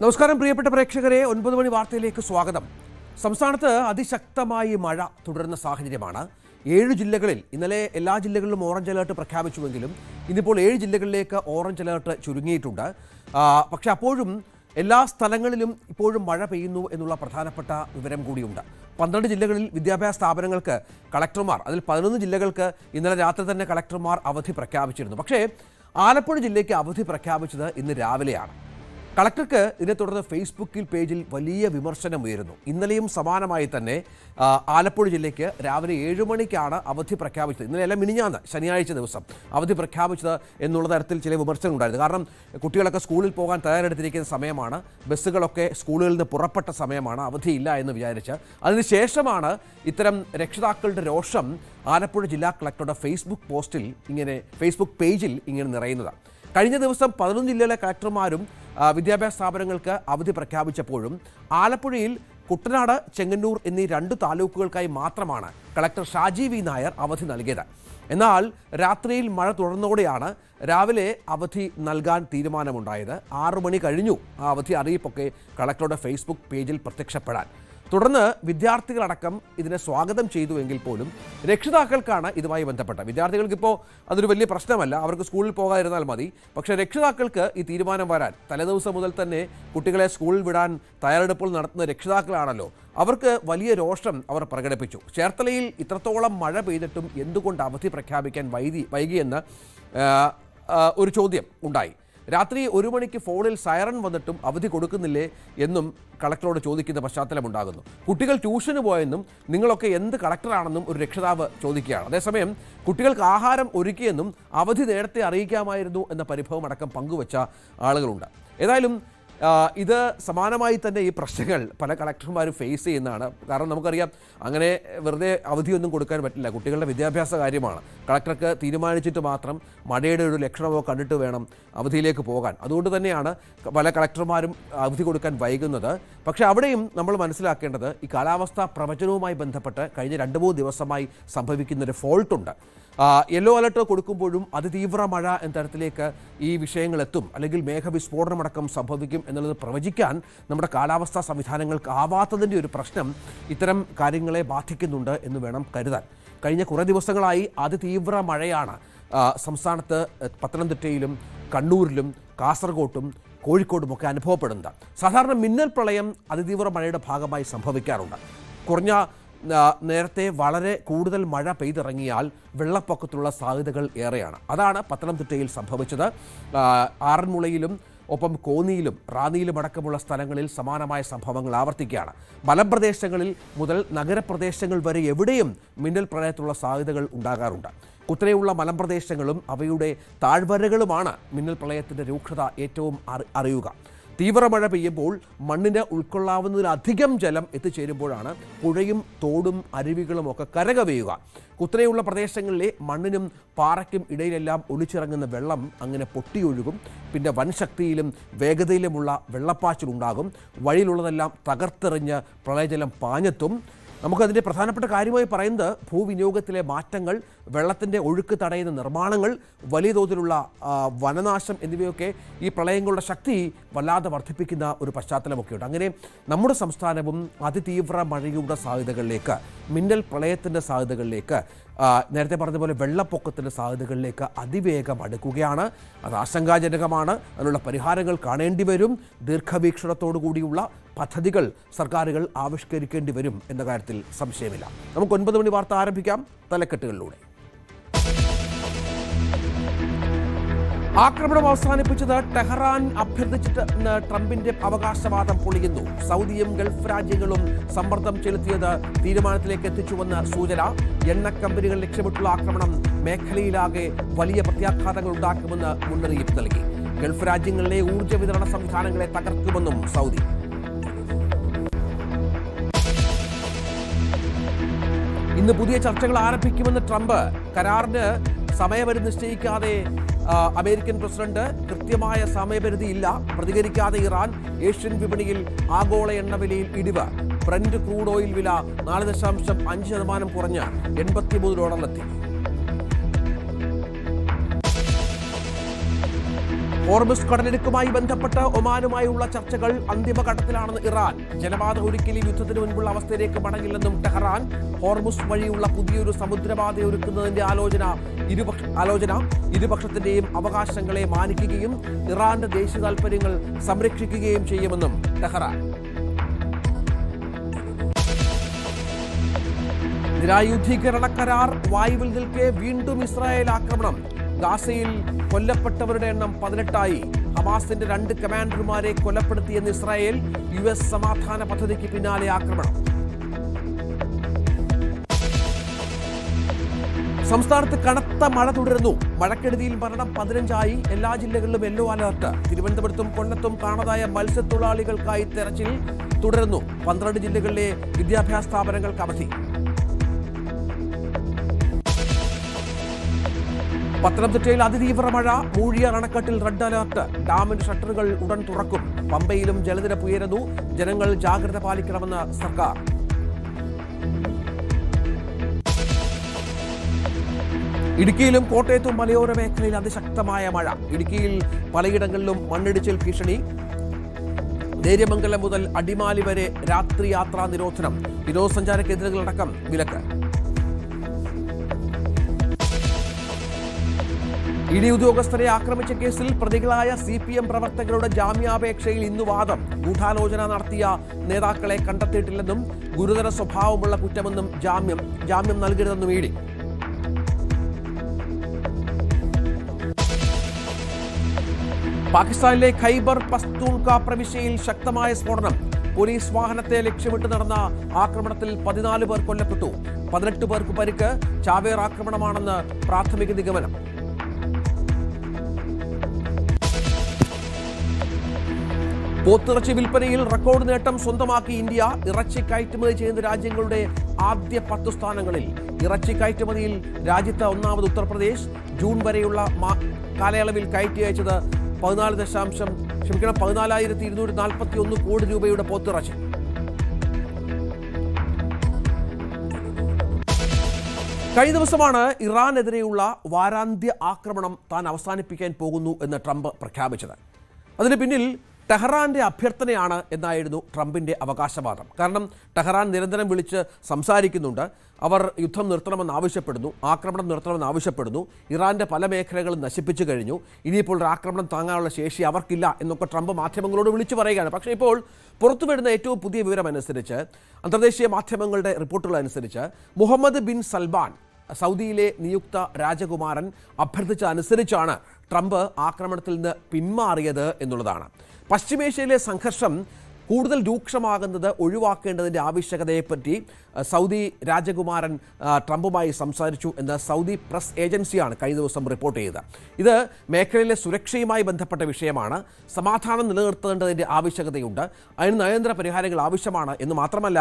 നമസ്കാരം പ്രിയപ്പെട്ട പ്രേക്ഷകരെ, 9 മണി വാർത്തയിലേക്ക് സ്വാഗതം. സംസ്ഥാനത്ത് അതിശക്തമായി മഴ തുടരുന്ന സാഹചര്യമാണ്. 7 ജില്ലകളിൽ ഇന്നലെ എല്ലാ ജില്ലകളിലും ഓറഞ്ച് അലേർട്ട് പ്രഖ്യാപിച്ചുവെങ്കിലും ഇന്നിപ്പോൾ 7 ജില്ലകളിലേക്ക് ഓറഞ്ച് അലേർട്ട് ചുരുങ്ങിയിട്ടുണ്ട്. പക്ഷേ അപ്പോഴും എല്ലാ സ്ഥലങ്ങളിലും ഇപ്പോഴും മഴ പെയ്യുന്നു എന്നുള്ള പ്രധാനപ്പെട്ട വിവരം കൂടിയുണ്ട്. 12 ജില്ലകളിൽ വിദ്യാഭ്യാസ സ്ഥാപനങ്ങൾക്ക് കളക്ടർമാർ, അതിൽ 11 ജില്ലകൾക്ക് ഇന്നലെ രാത്രി തന്നെ കളക്ടർമാർ അവധി പ്രഖ്യാപിച്ചിരുന്നു. പക്ഷേ ആലപ്പുഴ ജില്ലയ്ക്ക് അവധി പ്രഖ്യാപിച്ചത് ഇന്ന് രാവിലെയാണ്. കളക്ടർക്ക് ഇതിനെ തുടർന്ന് ഫേസ്ബുക്കിൽ പേജിൽ വലിയ വിമർശനം ഉയരുന്നു. ഇന്നലെയും സമാനമായി തന്നെ ആലപ്പുഴ ജില്ലയ്ക്ക് രാവിലെ 7 മണിക്കാണ് അവധി പ്രഖ്യാപിച്ചത്. ഇന്നലെയല്ല, മിനിഞ്ഞാന്ന് ശനിയാഴ്ച ദിവസം അവധി പ്രഖ്യാപിച്ചത് എന്നുള്ള തരത്തിൽ ചില വിമർശനം ഉണ്ടായിരുന്നു. കാരണം കുട്ടികളൊക്കെ സ്കൂളിൽ പോകാൻ തയ്യാറെടുത്തിരിക്കുന്ന സമയമാണ്, ബസ്സുകളൊക്കെ സ്കൂളുകളിൽ നിന്ന് പുറപ്പെട്ട സമയമാണ്, അവധിയില്ല എന്ന് വിചാരിച്ച്. അതിനുശേഷമാണ് ഇത്തരം രക്ഷിതാക്കളുടെ രോഷം ആലപ്പുഴ ജില്ലാ കളക്ടറുടെ ഫേസ്ബുക്ക് പേജിൽ ഇങ്ങനെ നിറയുന്നത്. കഴിഞ്ഞ ദിവസം 11 ജില്ലയിലെ കളക്ടർമാരും വിദ്യാഭ്യാസ സ്ഥാപനങ്ങൾക്ക് അവധി പ്രഖ്യാപിച്ചപ്പോഴും ആലപ്പുഴയിൽ കുട്ടനാട്, ചെങ്ങന്നൂർ എന്നീ 2 താലൂക്കുകൾക്കായി മാത്രമാണ് കളക്ടർ ഷാജി വി നായർ അവധി നൽകിയത്. എന്നാൽ രാത്രിയിൽ മഴ തുടർന്നതോടെയാണ് രാവിലെ അവധി നൽകാൻ തീരുമാനമുണ്ടായത്. 6 മണി കഴിഞ്ഞു ആ അവധി അറിയിപ്പൊക്കെ കളക്ടറുടെ ഫേസ്ബുക്ക് പേജിൽ പ്രത്യക്ഷപ്പെടാൻ. തുടർന്ന് വിദ്യാർത്ഥികളടക്കം ഇതിനെ സ്വാഗതം ചെയ്തുവെങ്കിൽ പോലും രക്ഷിതാക്കൾക്കാണ് ഇതുമായി ബന്ധപ്പെട്ട വിദ്യാർത്ഥികൾക്കിപ്പോൾ അതൊരു വലിയ പ്രശ്നമല്ല, അവർക്ക് സ്കൂളിൽ പോകാതിരുന്നാൽ മതി. പക്ഷേ രക്ഷിതാക്കൾക്ക് ഈ തീരുമാനം വരാൻ തലേദിവസം മുതൽ തന്നെ കുട്ടികളെ സ്കൂളിൽ വിടാൻ തയ്യാറെടുപ്പുകൾ നടത്തുന്ന രക്ഷിതാക്കളാണല്ലോ, അവർക്ക് വലിയ രോഷം അവർ പ്രകടിപ്പിച്ചു. ചേർത്തലയിൽ ഇത്രത്തോളം മഴ പെയ്തിട്ടും എന്തുകൊണ്ട് അവധി പ്രഖ്യാപിക്കാൻ വൈകിയെന്ന് ഒരു ചോദ്യം ഉണ്ടായി. രാത്രി 1 മണിക്ക് ഫോണിൽ സൈറൺ വന്നിട്ടും അവധി കൊടുക്കുന്നില്ലേ എന്നും കളക്ടറോട് ചോദിക്കുന്ന പശ്ചാത്തലമുണ്ടാകുന്നു. കുട്ടികൾ ട്യൂഷന് പോയെന്നും നിങ്ങളൊക്കെ എന്ത് കളക്ടറാണെന്നും ഒരു രക്ഷിതാവ് ചോദിക്കുകയാണ്. അതേസമയം കുട്ടികൾക്ക് ആഹാരം ഒരുക്കിയെന്നും അവധി നേരത്തെ അറിയിക്കാമായിരുന്നു എന്ന പരിഭവം അടക്കം പങ്കുവച്ച ആളുകളുണ്ട്. ഏതായാലും ഇത് സമാനമായി തന്നെ ഈ പ്രശ്നങ്ങൾ പല കളക്ടർമാരും ഫേസ് ചെയ്യുന്നതാണ്. കാരണം നമുക്കറിയാം, അങ്ങനെ വെറുതെ അവധിയൊന്നും കൊടുക്കാൻ പറ്റില്ല. കുട്ടികളുടെ വിദ്യാഭ്യാസ കാര്യമാണ്. കളക്ടർക്ക് തീരുമാനിച്ചിട്ട് മാത്രം മഴയുടെ ഒരു ലക്ഷണമോ കണ്ടിട്ട് വേണം അവധിയിലേക്ക് പോകാൻ. അതുകൊണ്ട് തന്നെയാണ് പല കളക്ടർമാരും അവധി കൊടുക്കാൻ വൈകുന്നത്. പക്ഷേ അവിടെയും നമ്മൾ മനസ്സിലാക്കേണ്ടത് ഈ കാലാവസ്ഥാ പ്രവചനവുമായി ബന്ധപ്പെട്ട് കഴിഞ്ഞ 2-3 ദിവസമായി സംഭവിക്കുന്നൊരു ഫോൾട്ടുണ്ട്. യെല്ലോ അലർട്ട് കൊടുക്കുമ്പോഴും അതിതീവ്ര മഴ എന്ന തരത്തിലേക്ക് ഈ വിഷയങ്ങളെത്തും, അല്ലെങ്കിൽ മേഘവിസ്ഫോടനമടക്കം സംഭവിക്കും എന്നുള്ളത് പ്രവചിക്കാൻ നമ്മുടെ കാലാവസ്ഥാ സംവിധാനങ്ങൾക്ക് ആവാത്തതിൻ്റെ ഒരു പ്രശ്നം ഇത്തരം കാര്യങ്ങളെ ബാധിക്കുന്നുണ്ട് എന്ന് വേണം കരുതാൻ. കഴിഞ്ഞ കുറേ ദിവസങ്ങളായി അതിതീവ്ര മഴയാണ് സംസ്ഥാനത്ത് പത്തനംതിട്ടയിലും കണ്ണൂരിലും കാസർഗോട്ടും കോഴിക്കോടുമൊക്കെ അനുഭവപ്പെടുന്നത്. സാധാരണ മിന്നൽ പ്രളയം അതിതീവ്ര മഴയുടെ ഭാഗമായി സംഭവിക്കാറുണ്ട്. നേരത്തെ വളരെ കൂടുതൽ മഴ പെയ്തിറങ്ങിയാൽ വെള്ളപ്പൊക്കത്തിലുള്ള സാധ്യതകൾ ഏറെയാണ്. അതാണ് പത്തനംതിട്ടയിൽ സംഭവിച്ചത്. ആറന്മുളയിലും ഒപ്പം കോന്നിയിലും റാന്നിയിലും അടക്കമുള്ള സ്ഥലങ്ങളിൽ സമാനമായ സംഭവങ്ങൾ ആവർത്തിക്കുകയാണ്. മലമ്പ്രദേശങ്ങളിൽ മുതൽ നഗരപ്രദേശങ്ങൾ വരെ എവിടെയും മിന്നൽ പ്രളയത്തിലുള്ള സാധ്യതകൾ ഉണ്ടാകാറുണ്ട്. കുത്തനെയുള്ള മലമ്പ്രദേശങ്ങളും അവയുടെ താഴ്വരകളുമാണ് മിന്നൽ പ്രളയത്തിൻ്റെ രൂക്ഷത ഏറ്റവും അറിയുക. തീവ്രമഴ പെയ്യുമ്പോൾ മണ്ണിന് ഉൾക്കൊള്ളാവുന്നതിലധികം ജലം എത്തിച്ചേരുമ്പോഴാണ് പുഴയും തോടും അരുവികളും ഒക്കെ കരകവിയുക. കുത്തനെയുള്ള പ്രദേശങ്ങളിലെ മണ്ണിനും പാറയ്ക്കും ഇടയിലെല്ലാം ഒലിച്ചിറങ്ങുന്ന വെള്ളം അങ്ങനെ പൊട്ടിയൊഴുകും. പിന്നെ വൻ ശക്തിയിലും വേഗതയിലുമുള്ള വെള്ളപ്പാച്ചിലുണ്ടാകും. വഴിയിലുള്ളതെല്ലാം തകർത്തെറിഞ്ഞ് പ്രളയജലം പാഞ്ഞെത്തും. നമുക്കതിൻ്റെ പ്രധാനപ്പെട്ട കാര്യമായി പറയുന്നത് ഭൂവിനിയോഗത്തിലെ മാറ്റങ്ങൾ, വെള്ളത്തിൻ്റെ ഒഴുക്ക് തടയുന്ന നിർമ്മാണങ്ങൾ, വലിയ തോതിലുള്ള വനനാശം എന്നിവയൊക്കെ ഈ പ്രളയങ്ങളുടെ ശക്തി വല്ലാതെ വർദ്ധിപ്പിക്കുന്ന ഒരു പശ്ചാത്തലമൊക്കെയുണ്ട്. അങ്ങനെ നമ്മുടെ സംസ്ഥാനവും അതിതീവ്ര മഴയുടെ സാധ്യതകളിലേക്ക്, മിന്നൽ പ്രളയത്തിൻ്റെ സാധ്യതകളിലേക്ക്, നേരത്തെ പറഞ്ഞതുപോലെ വെള്ളപ്പൊക്കത്തിൻ്റെ സാധ്യതകളിലേക്ക് അതിവേഗം അടുക്കുകയാണ്. അത് ആശങ്കാജനകമാണ്. അതിനുള്ള പരിഹാരങ്ങൾ കാണേണ്ടി വരും. ദീർഘവീക്ഷണത്തോടു കൂടിയുള്ള പദ്ധതികൾ സർക്കാരുകൾ ആവിഷ്കരിക്കേണ്ടി വരും എന്ന കാര്യത്തിൽ സംശയമില്ല. നമുക്ക് 9 മണി വാർത്ത ആരംഭിക്കാം തലക്കെട്ടുകളിലൂടെ. ആക്രമണം അവസാനിപ്പിച്ചത് ടെഹ്റാൻ അഭ്യർത്ഥിച്ചിട്ട് ട്രംപിന്റെ അവകാശവാദം പൊളിയുന്നു. സൗദിയും ഗൾഫ് രാജ്യങ്ങളും സമ്മർദ്ദം ചെലുത്തിയത് തീരുമാനത്തിലേക്ക് എത്തിച്ചുവെന്ന് സൂചന. എണ്ണ കമ്പനികൾ ലക്ഷ്യമിട്ടുള്ള ആക്രമണം മേഖലയിലാകെ വലിയ പ്രത്യാഘാതങ്ങൾ ഉണ്ടാക്കുമെന്ന് മുന്നറിയിപ്പ് നൽകി. ഗൾഫ് രാജ്യങ്ങളിലെ ഊർജ്ജ വിതരണ സംവിധാനങ്ങളെ തകർക്കുമെന്നും സൗദി. ഇന്ന് പുതിയ ചർച്ചകൾ ആരംഭിക്കുമെന്ന് ട്രംപ്. കരാറിന് സമയപരിധി നിശ്ചയിക്കാതെ അമേരിക്കൻ പ്രസിഡന്റ്. കൃത്യമായ സമയപരിധിയില്ല. പ്രതികരിക്കാതെ ഇറാൻ. ഏഷ്യൻ വിപണിയിൽ ആഗോള എണ്ണവിലയിൽ ഇടിവ്. ബ്രന്റ് ക്രൂഡ് ഓയിൽ വില 4.5% കുറഞ്ഞ് $83. ഹോർമുസ് കടലിടുക്കുമായി ബന്ധപ്പെട്ട് ഒമാനുമായുള്ള ചർച്ചകൾ അന്തിമഘട്ടത്തിലാണെന്ന് ഇറാൻ. ജലപാത ഒരിക്കലും യുദ്ധത്തിന് മുൻപുള്ള അവസ്ഥയിലേക്ക് മടങ്ങില്ലെന്നും ടെഹ്റാൻ. ഹോർമുസ് വഴിയുള്ള പുതിയൊരു സമുദ്രപാത ഒരുക്കുന്നതിന്റെ ആലോചന ഇരുപക്ഷത്തിന്റെയും അവകാശങ്ങളെ മാനിക്കുകയും ഇറാന്റെ ദേശീയ താൽപര്യങ്ങൾ സംരക്ഷിക്കുകയും ചെയ്യുമെന്നും ടെഹ്റാൻ. നിരായുധീകരണ കരാർ വായുവിൽ നിൽക്കെ വീണ്ടും ഇസ്രായേൽ ആക്രമണം. ഗാസയിൽ കൊല്ലപ്പെട്ടവരുടെ എണ്ണം 18ആയി. ഹമാസിന്റെ 2 കമാൻഡർമാരെ കൊലപ്പെടുത്തിയെന്ന് ഇസ്രായേൽ. US സമാധാന പദ്ധതിക്ക് പിന്നാലെ ആക്രമണം. സംസ്ഥാനത്ത് കനത്ത മഴ തുടരുന്നു. മഴക്കെടുതിയിൽ മരണം 15ആയി. എല്ലാ ജില്ലകളിലും യെല്ലോ അലർട്ട്. തിരുവനന്തപുരത്തും കൊല്ലത്തും കാണാതായ മത്സ്യത്തൊഴിലാളികൾക്കായി തെരച്ചിൽ തുടരുന്നു. 12 ജില്ലകളിലെ വിദ്യാഭ്യാസ സ്ഥാപനങ്ങൾക്ക് അവധി. പത്തനംതിട്ടയിൽ അതിതീവ്ര മഴ. മൂഴിയാർ അണക്കെട്ടിൽ റെഡ് അലർട്ട്. ഡാമിന്റെ ഷട്ടറുകൾ ഉടൻ തുറക്കും. പമ്പയിലും ജലനിരപ്പ് ഉയരുന്നു. ജനങ്ങൾ ജാഗ്രത പാലിക്കണമെന്ന് സർക്കാർ. ഇടുക്കിയിലും കോട്ടയത്തും മലയോര മേഖലയിൽ അതിശക്തമായ മഴ. ഇടുക്കിയിൽ പലയിടങ്ങളിലും മണ്ണിടിച്ചിൽ ഭീഷണി. നേര്യമംഗലം മുതൽ അടിമാലി വരെ രാത്രി യാത്രാ നിരോധനം. വിനോദസഞ്ചാര കേന്ദ്രങ്ങളടക്കം വിലക്ക്. ഇഡി ഉദ്യോഗസ്ഥരെ ആക്രമിച്ച കേസിൽ പ്രതികളായ CPM പ്രവർത്തകരുടെ ജാമ്യാപേക്ഷയിൽ ഇന്ന് വാദം. ഗൂഢാലോചന നടത്തിയ നേതാക്കളെ കണ്ടെത്തിയിട്ടില്ലെന്നും ഗുരുതര സ്വഭാവമുള്ള കുറ്റമെന്നും ജാമ്യം നൽകരുതെന്നും ഇഡി. പാകിസ്ഥാനിലെ ഖൈബർ പഖ്തൂൺഖ പ്രവിശ്യയിൽ ശക്തമായ സ്ഫോടനം. പോലീസ് വാഹനത്തെ ലക്ഷ്യമിട്ട് നടന്ന ആക്രമണത്തിൽ 14 പേർ കൊല്ലപ്പെട്ടു. 18 പേർക്ക് പരിക്ക്. ചാവേർ ആക്രമണമാണെന്ന് പ്രാഥമിക നിഗമനം. പോത്തിറച്ചി വിൽപ്പനയിൽ റെക്കോർഡ് നേട്ടം സ്വന്തമാക്കി ഇന്ത്യ. ഇറച്ചി കയറ്റുമതി ചെയ്യുന്ന രാജ്യങ്ങളുടെ ആദ്യ 10 സ്ഥാനങ്ങളിൽ. ഇറച്ചി കയറ്റുമതിയിൽ രാജ്യത്ത് ഒന്നാമത് ഉത്തർപ്രദേശ്. ജൂൺ വരെയുള്ള കാലയളവിൽ കയറ്റി അയച്ചത് 14,241 കോടി രൂപയുടെ പോത്തിറച്ചി. കഴിഞ്ഞ ദിവസമാണ് ഇറാനെതിരെയുള്ള വാരാന്ത്യ ആക്രമണം താൻ അവസാനിപ്പിക്കാൻ പോകുന്നു എന്ന് ട്രംപ് പ്രഖ്യാപിച്ചത്. അതിന് പിന്നിൽ ടെഹ്റാന്റെ അഭ്യർത്ഥനയാണ് എന്നായിരുന്നു ട്രംപിന്റെ അവകാശവാദം. കാരണം ടെഹ്റാൻ നിരന്തരം വിളിച്ച് സംസാരിക്കുന്നുണ്ട്. അവർ യുദ്ധം നിർത്തണമെന്ന് ആവശ്യപ്പെടുന്നു, ആക്രമണം നിർത്തണമെന്ന് ആവശ്യപ്പെടുന്നു. ഇറാന്റെ പല മേഖലകളും നശിപ്പിച്ചു കഴിഞ്ഞു. ഇനിയിപ്പോൾ ഒരു ആക്രമണം താങ്ങാനുള്ള ശേഷി അവർക്കില്ല എന്നൊക്കെ ട്രംപ് മാധ്യമങ്ങളോട് വിളിച്ചു പറയുകയാണ്. പക്ഷേ ഇപ്പോൾ പുറത്തു വരുന്ന ഏറ്റവും പുതിയ വിവരമനുസരിച്ച്, അന്തർദേശീയ മാധ്യമങ്ങളുടെ റിപ്പോർട്ടുകൾ അനുസരിച്ച്, മുഹമ്മദ് ബിൻ സൽമാൻ, സൗദിയിലെ നിയുക്ത രാജകുമാരൻ, അഭ്യർത്ഥിച്ചതനുസരിച്ചാണ് ട്രംപ് ആക്രമണത്തിൽ നിന്ന് പിന്മാറിയത് എന്നുള്ളതാണ്. പശ്ചിമേഷ്യയിലെ സംഘർഷം കൂടുതൽ രൂക്ഷമാകുന്നത് ഒഴിവാക്കേണ്ടതിൻ്റെ ആവശ്യകതയെപ്പറ്റി സൗദി രാജകുമാരൻ ട്രംപുമായി സംസാരിച്ചു എന്ന് സൗദി പ്രസ് ഏജൻസിയാണ് കഴിഞ്ഞ ദിവസം റിപ്പോർട്ട് ചെയ്തത്. ഇത് മേഖലയിലെ സുരക്ഷയുമായി ബന്ധപ്പെട്ട വിഷയമാണ്. സമാധാനം നിലനിർത്തേണ്ടതിൻ്റെ ആവശ്യകതയുണ്ട്. അതിന് നയതന്ത്ര പരിഹാരങ്ങൾ ആവശ്യമാണ് എന്ന് മാത്രമല്ല,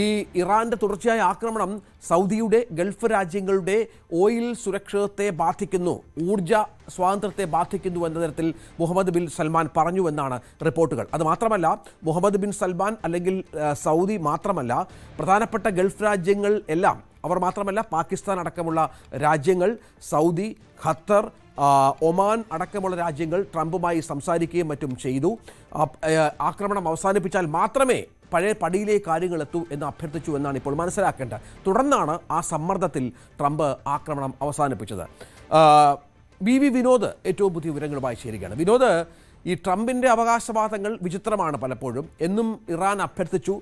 ഈ ഇറാന്റെ തുടർച്ചയായ ആക്രമണം സൗദിയുടെ ഗൾഫ് രാജ്യങ്ങളുടെ ഓയിൽ സുരക്ഷത്തെ ബാധിക്കുന്നു, ഊർജ സ്വാതന്ത്ര്യത്തെ ബാധിക്കുന്നു എന്ന തരത്തിൽ മുഹമ്മദ് ബിൻ സൽമാൻ പറഞ്ഞു എന്നാണ് റിപ്പോർട്ടുകൾ. അത് മാത്രമല്ല, മുഹമ്മദ് ബിൻ സൽമാൻ അല്ലെങ്കിൽ സൗദി മാത്രമല്ല, പ്രധാനപ്പെട്ട ഗൾഫ് രാജ്യങ്ങൾ എല്ലാം, അവർ മാത്രമല്ല പാകിസ്ഥാൻ അടക്കമുള്ള രാജ്യങ്ങൾ, സൗദി, ഖത്തർ, ഒമാൻ അടക്കമുള്ള രാജ്യങ്ങൾ ട്രംപുമായി സംസാരിക്കുകയും മറ്റും ചെയ്തു. ആക്രമണം അവസാനിപ്പിച്ചാൽ മാത്രമേ പഴയ പടിയിലേക്ക് കാര്യങ്ങൾ എത്തൂ എന്ന് അഭ്യർത്ഥിച്ചു എന്നാണ് ഇപ്പോൾ മനസ്സിലാക്കേണ്ടത്. തുടർന്നാണ് ആ സമ്മർദ്ദത്തിൽ ട്രംപ് ആക്രമണം അവസാനിപ്പിച്ചത്. വി വിനോദ് ഏറ്റവും പുതിയ വിവരങ്ങളുമായി ചേരുകയാണ്. വിനോദ്, ഈ ട്രംപിൻ്റെ അവകാശവാദങ്ങൾ വിചിത്രമാണ് പലപ്പോഴും. എന്നും ഇറാൻ അഭ്യർത്ഥിച്ചു,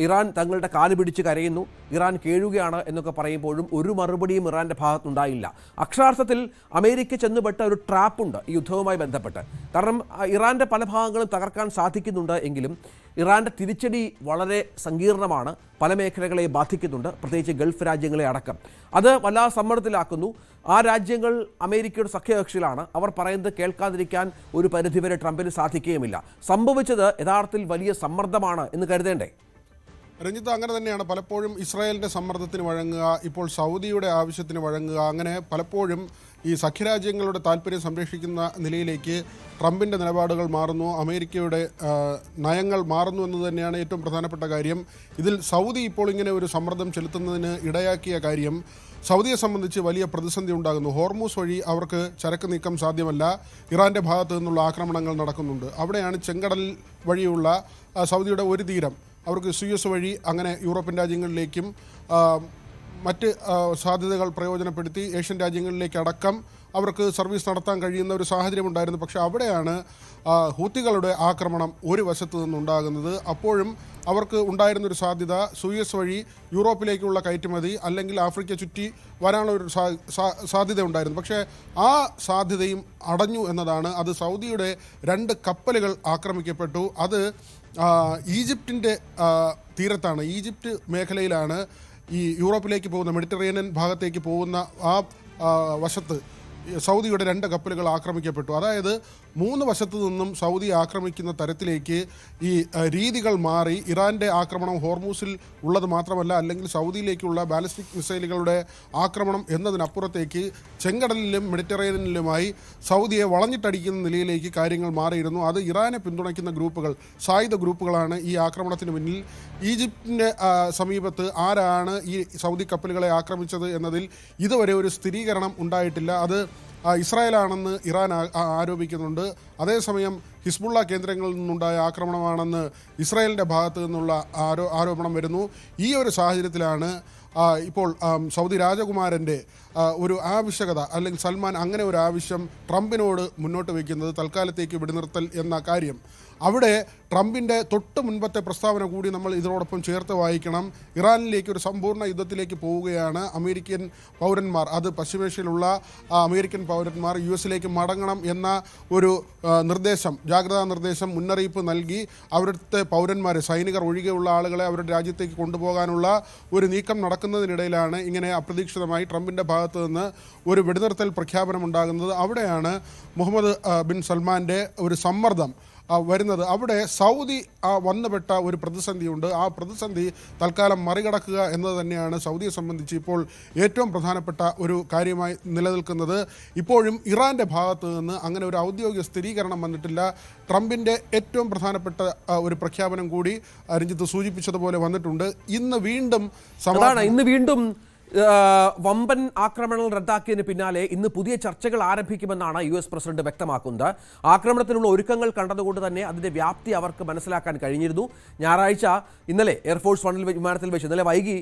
ഇറാൻ തങ്ങളുടെ കാല് പിടിച്ച് കരയുന്നു, ഇറാൻ കേഴുകയാണ് എന്നൊക്കെ പറയുമ്പോഴും ഒരു മറുപടിയും ഇറാൻ്റെ ഭാഗത്തുണ്ടായില്ല. അക്ഷരാർത്ഥത്തിൽ അമേരിക്ക ചെന്നുപെട്ട ഒരു ട്രാപ്പുണ്ട് ഈ യുദ്ധവുമായി ബന്ധപ്പെട്ട്. കാരണം ഇറാൻ്റെ പല ഭാഗങ്ങളും തകർക്കാൻ സാധിക്കുന്നുണ്ട് എങ്കിലും ഇറാൻ്റെ തിരിച്ചടി വളരെ സങ്കീർണമാണ്, പല മേഖലകളെ ബാധിക്കുന്നുണ്ട്, പ്രത്യേകിച്ച് ഗൾഫ് രാജ്യങ്ങളെ അടക്കം. അത് വല്ലാതെ സമ്മർദ്ദത്തിലാക്കുന്നു. ആ രാജ്യങ്ങൾ അമേരിക്കയുടെ സഖ്യകക്ഷികളാണ്. അവർ പറയുന്നത് കേൾക്കാതിരിക്കാൻ ഒരു പരിധിവരെ ട്രംപിന് സാധിക്കുകയുമില്ല. സംഭവിച്ചത് യഥാർത്ഥത്തിൽ വലിയ സമ്മർദ്ദമാണ് എന്ന് കരുതേണ്ടേ? രഞ്ജിത്ത്, അങ്ങനെ തന്നെയാണ്. പലപ്പോഴും ഇസ്രായേലിൻ്റെ സമ്മർദ്ദത്തിന് വഴങ്ങുക, ഇപ്പോൾ സൗദിയുടെ ആവശ്യത്തിന് വഴങ്ങുക, അങ്ങനെ പലപ്പോഴും ഈ സഖ്യരാജ്യങ്ങളുടെ താല്പര്യം സംരക്ഷിക്കുന്ന നിലയിലേക്ക് ട്രംപിൻ്റെ നിലപാടുകൾ മാറുന്നു, അമേരിക്കയുടെ നയങ്ങൾ മാറുന്നു എന്നത് തന്നെയാണ് ഏറ്റവും പ്രധാനപ്പെട്ട കാര്യം. ഇതിൽ സൗദി ഇപ്പോൾ ഇങ്ങനെ ഒരു സമ്മർദ്ദം ചെലുത്തുന്നതിന് ഇടയാക്കിയ കാര്യം സൗദിയെ സംബന്ധിച്ച് വലിയ പ്രതിസന്ധി ഉണ്ടാകുന്നു. ഹോർമൂസ് വഴി അവർക്ക് ചരക്ക് നീക്കം സാധ്യമല്ല. ഇറാൻ്റെ ഭാഗത്തു നിന്നുള്ള ആക്രമണങ്ങൾ നടക്കുന്നുണ്ട്. അവിടെയാണ് ചെങ്കടൽ വഴിയുള്ള സൗദിയുടെ ഒരു തീരം അവർക്ക് സുയസ് വഴി അങ്ങനെ യൂറോപ്യൻ രാജ്യങ്ങളിലേക്കും മറ്റ് സാധ്യതകൾ പ്രയോജനപ്പെടുത്തി ഏഷ്യൻ രാജ്യങ്ങളിലേക്ക് അടക്കം അവർക്ക് സർവീസ് നടത്താൻ കഴിയുന്ന ഒരു സാഹചര്യം ഉണ്ടായിരുന്നു. പക്ഷേ അവിടെയാണ് ഹൂത്തികളുടെ ആക്രമണം ഒരു വശത്ത് നിന്നുണ്ടാകുന്നത്. അപ്പോഴും അവർക്ക് ഉണ്ടായിരുന്നൊരു സാധ്യത സൂയസ് വഴി യൂറോപ്പിലേക്കുള്ള കയറ്റുമതി അല്ലെങ്കിൽ ആഫ്രിക്ക ചുറ്റി വരാനുള്ള ഒരു സാധ്യത ഉണ്ടായിരുന്നു. പക്ഷേ ആ സാധ്യതയും അടഞ്ഞു എന്നതാണ്. അത് സൗദിയുടെ 2 കപ്പലുകൾ ആക്രമിക്കപ്പെട്ടു. അത് ഈജിപ്തിൻ്റെ തീരത്താണ്, ഈജിപ്റ്റ് മേഖലയിലാണ് ഈ യൂറോപ്പിലേക്ക് പോകുന്ന മെഡിറ്ററേനിയൻ ഭാഗത്തേക്ക് പോകുന്ന ആ വശത്ത് സൗദിയുടെ 2 കപ്പലുകൾ ആക്രമിക്കപ്പെട്ടു. അതായത് 3 വശത്തു നിന്നും സൗദി ആക്രമിക്കുന്ന തരത്തിലേക്ക് ഈ രീതികൾ മാറി. ഇറാൻ്റെ ആക്രമണം ഹോർമൂസിൽ ഉള്ളത് മാത്രമല്ല, അല്ലെങ്കിൽ സൗദിയിലേക്കുള്ള ബാലിസ്റ്റിക് മിസൈലുകളുടെ ആക്രമണം എന്നതിനപ്പുറത്തേക്ക് ചെങ്കടലിലും മെഡിറ്ററേനിയനിലുമായി സൗദിയെ വളഞ്ഞിട്ടടിക്കുന്ന നിലയിലേക്ക് കാര്യങ്ങൾ മാറിയിരുന്നു. അത് ഇറാനെ പിന്തുണയ്ക്കുന്ന ഗ്രൂപ്പുകൾ, സായുധ ഗ്രൂപ്പുകളാണ് ഈ ആക്രമണത്തിന് പിന്നിൽ. ഈജിപ്തിൻ്റെ സമീപത്ത് ആരാണ് ഈ സൗദി കപ്പലുകളെ ആക്രമിച്ചത് എന്നതിൽ ഇതുവരെ ഒരു സ്ഥിരീകരണം ഉണ്ടായിട്ടില്ല. അത് ഇസ്രായേലാണെന്ന് ഇറാൻ ആരോപിക്കുന്നുണ്ട്. അതേസമയം ഹിസ്ബുള്ള കേന്ദ്രങ്ങളിൽ നിന്നുണ്ടായ ആക്രമണമാണെന്ന് ഇസ്രായേലിൻ്റെ ഭാഗത്തു നിന്നുള്ള ആരോപണം വരുന്നു. ഈ ഒരു സാഹചര്യത്തിലാണ് ഇപ്പോൾ സൗദി രാജകുമാരൻ്റെ ഒരു ആവശ്യകത, അല്ലെങ്കിൽ സൽമാൻ അങ്ങനെ ഒരു ആവശ്യം ട്രംപിനോട് മുന്നോട്ട് വയ്ക്കുന്നത്, തൽക്കാലത്തേക്ക് വെടിനിർത്തൽ എന്ന കാര്യം. അവിടെ ട്രംപിൻ്റെ തൊട്ട് മുൻപത്തെ പ്രസ്താവന കൂടി നമ്മൾ ഇതിനോടൊപ്പം ചേർത്ത് വായിക്കണം. ഇറാനിലേക്ക് ഒരു സമ്പൂർണ്ണ യുദ്ധത്തിലേക്ക് പോവുകയാണ് അമേരിക്കൻ പൗരന്മാർ, അത് പശ്ചിമേഷ്യയിലുള്ള അമേരിക്കൻ പൗരന്മാർ US-ലേക്ക് മടങ്ങണം എന്ന ഒരു നിർദ്ദേശം, ജാഗ്രതാ നിർദ്ദേശം, മുന്നറിയിപ്പ് നൽകി അവിടുത്തെ പൗരന്മാരെ, സൈനികർ ഒഴികെയുള്ള ആളുകളെ അവരുടെ രാജ്യത്തേക്ക് കൊണ്ടുപോകാനുള്ള ഒരു നീക്കം നടക്കുന്നതിനിടയിലാണ് ഇങ്ങനെ അപ്രതീക്ഷിതമായി ട്രംപിൻ്റെ ഭാഗത്ത് നിന്ന് ഒരു വെടിനിർത്തൽ പ്രഖ്യാപനം ഉണ്ടാകുന്നത്. അവിടെയാണ് മുഹമ്മദ് ബിൻ സൽമാൻ്റെ ഒരു സമ്മർദ്ദം വരുന്നത്. അവിടെ സൗദി വന്നുപെട്ട ഒരു പ്രതിസന്ധിയുണ്ട്. ആ പ്രതിസന്ധി തൽക്കാലം മറികടക്കുക എന്നത് തന്നെയാണ് സൗദിയെ സംബന്ധിച്ച് ഇപ്പോൾ ഏറ്റവും പ്രധാനപ്പെട്ട ഒരു കാര്യമായി നിലനിൽക്കുന്നത്. ഇപ്പോഴും ഇറാൻ്റെ ഭാഗത്ത് നിന്ന് അങ്ങനെ ഒരു ഔദ്യോഗിക സ്ഥിരീകരണം വന്നിട്ടില്ല. ട്രംപിൻ്റെ ഏറ്റവും പ്രധാനപ്പെട്ട ഒരു പ്രഖ്യാപനം കൂടി രഞ്ജിത്ത് സൂചിപ്പിച്ചതുപോലെ വന്നിട്ടുണ്ട്. ഇന്ന് വീണ്ടും വമ്പൻ ആക്രമണങ്ങൾ റദ്ദാക്കിയതിന് പിന്നാലെ ഇന്ന് പുതിയ ചർച്ചകൾ ആരംഭിക്കുമെന്നാണ് US പ്രസിഡന്റ് വ്യക്തമാക്കുന്നത്. ആക്രമണത്തിനുള്ള ഒരുക്കങ്ങൾ കണ്ടതുകൊണ്ട് തന്നെ അതിന്റെ വ്യാപ്തി അവർക്ക് മനസ്സിലാക്കാൻ കഴിഞ്ഞിരുന്നു. ഞായറാഴ്ച ഇന്നലെ എയർഫോഴ്സ് വണ്ണിൽ വിമാനത്തിൽ വെച്ച് ഇന്നലെ വൈകി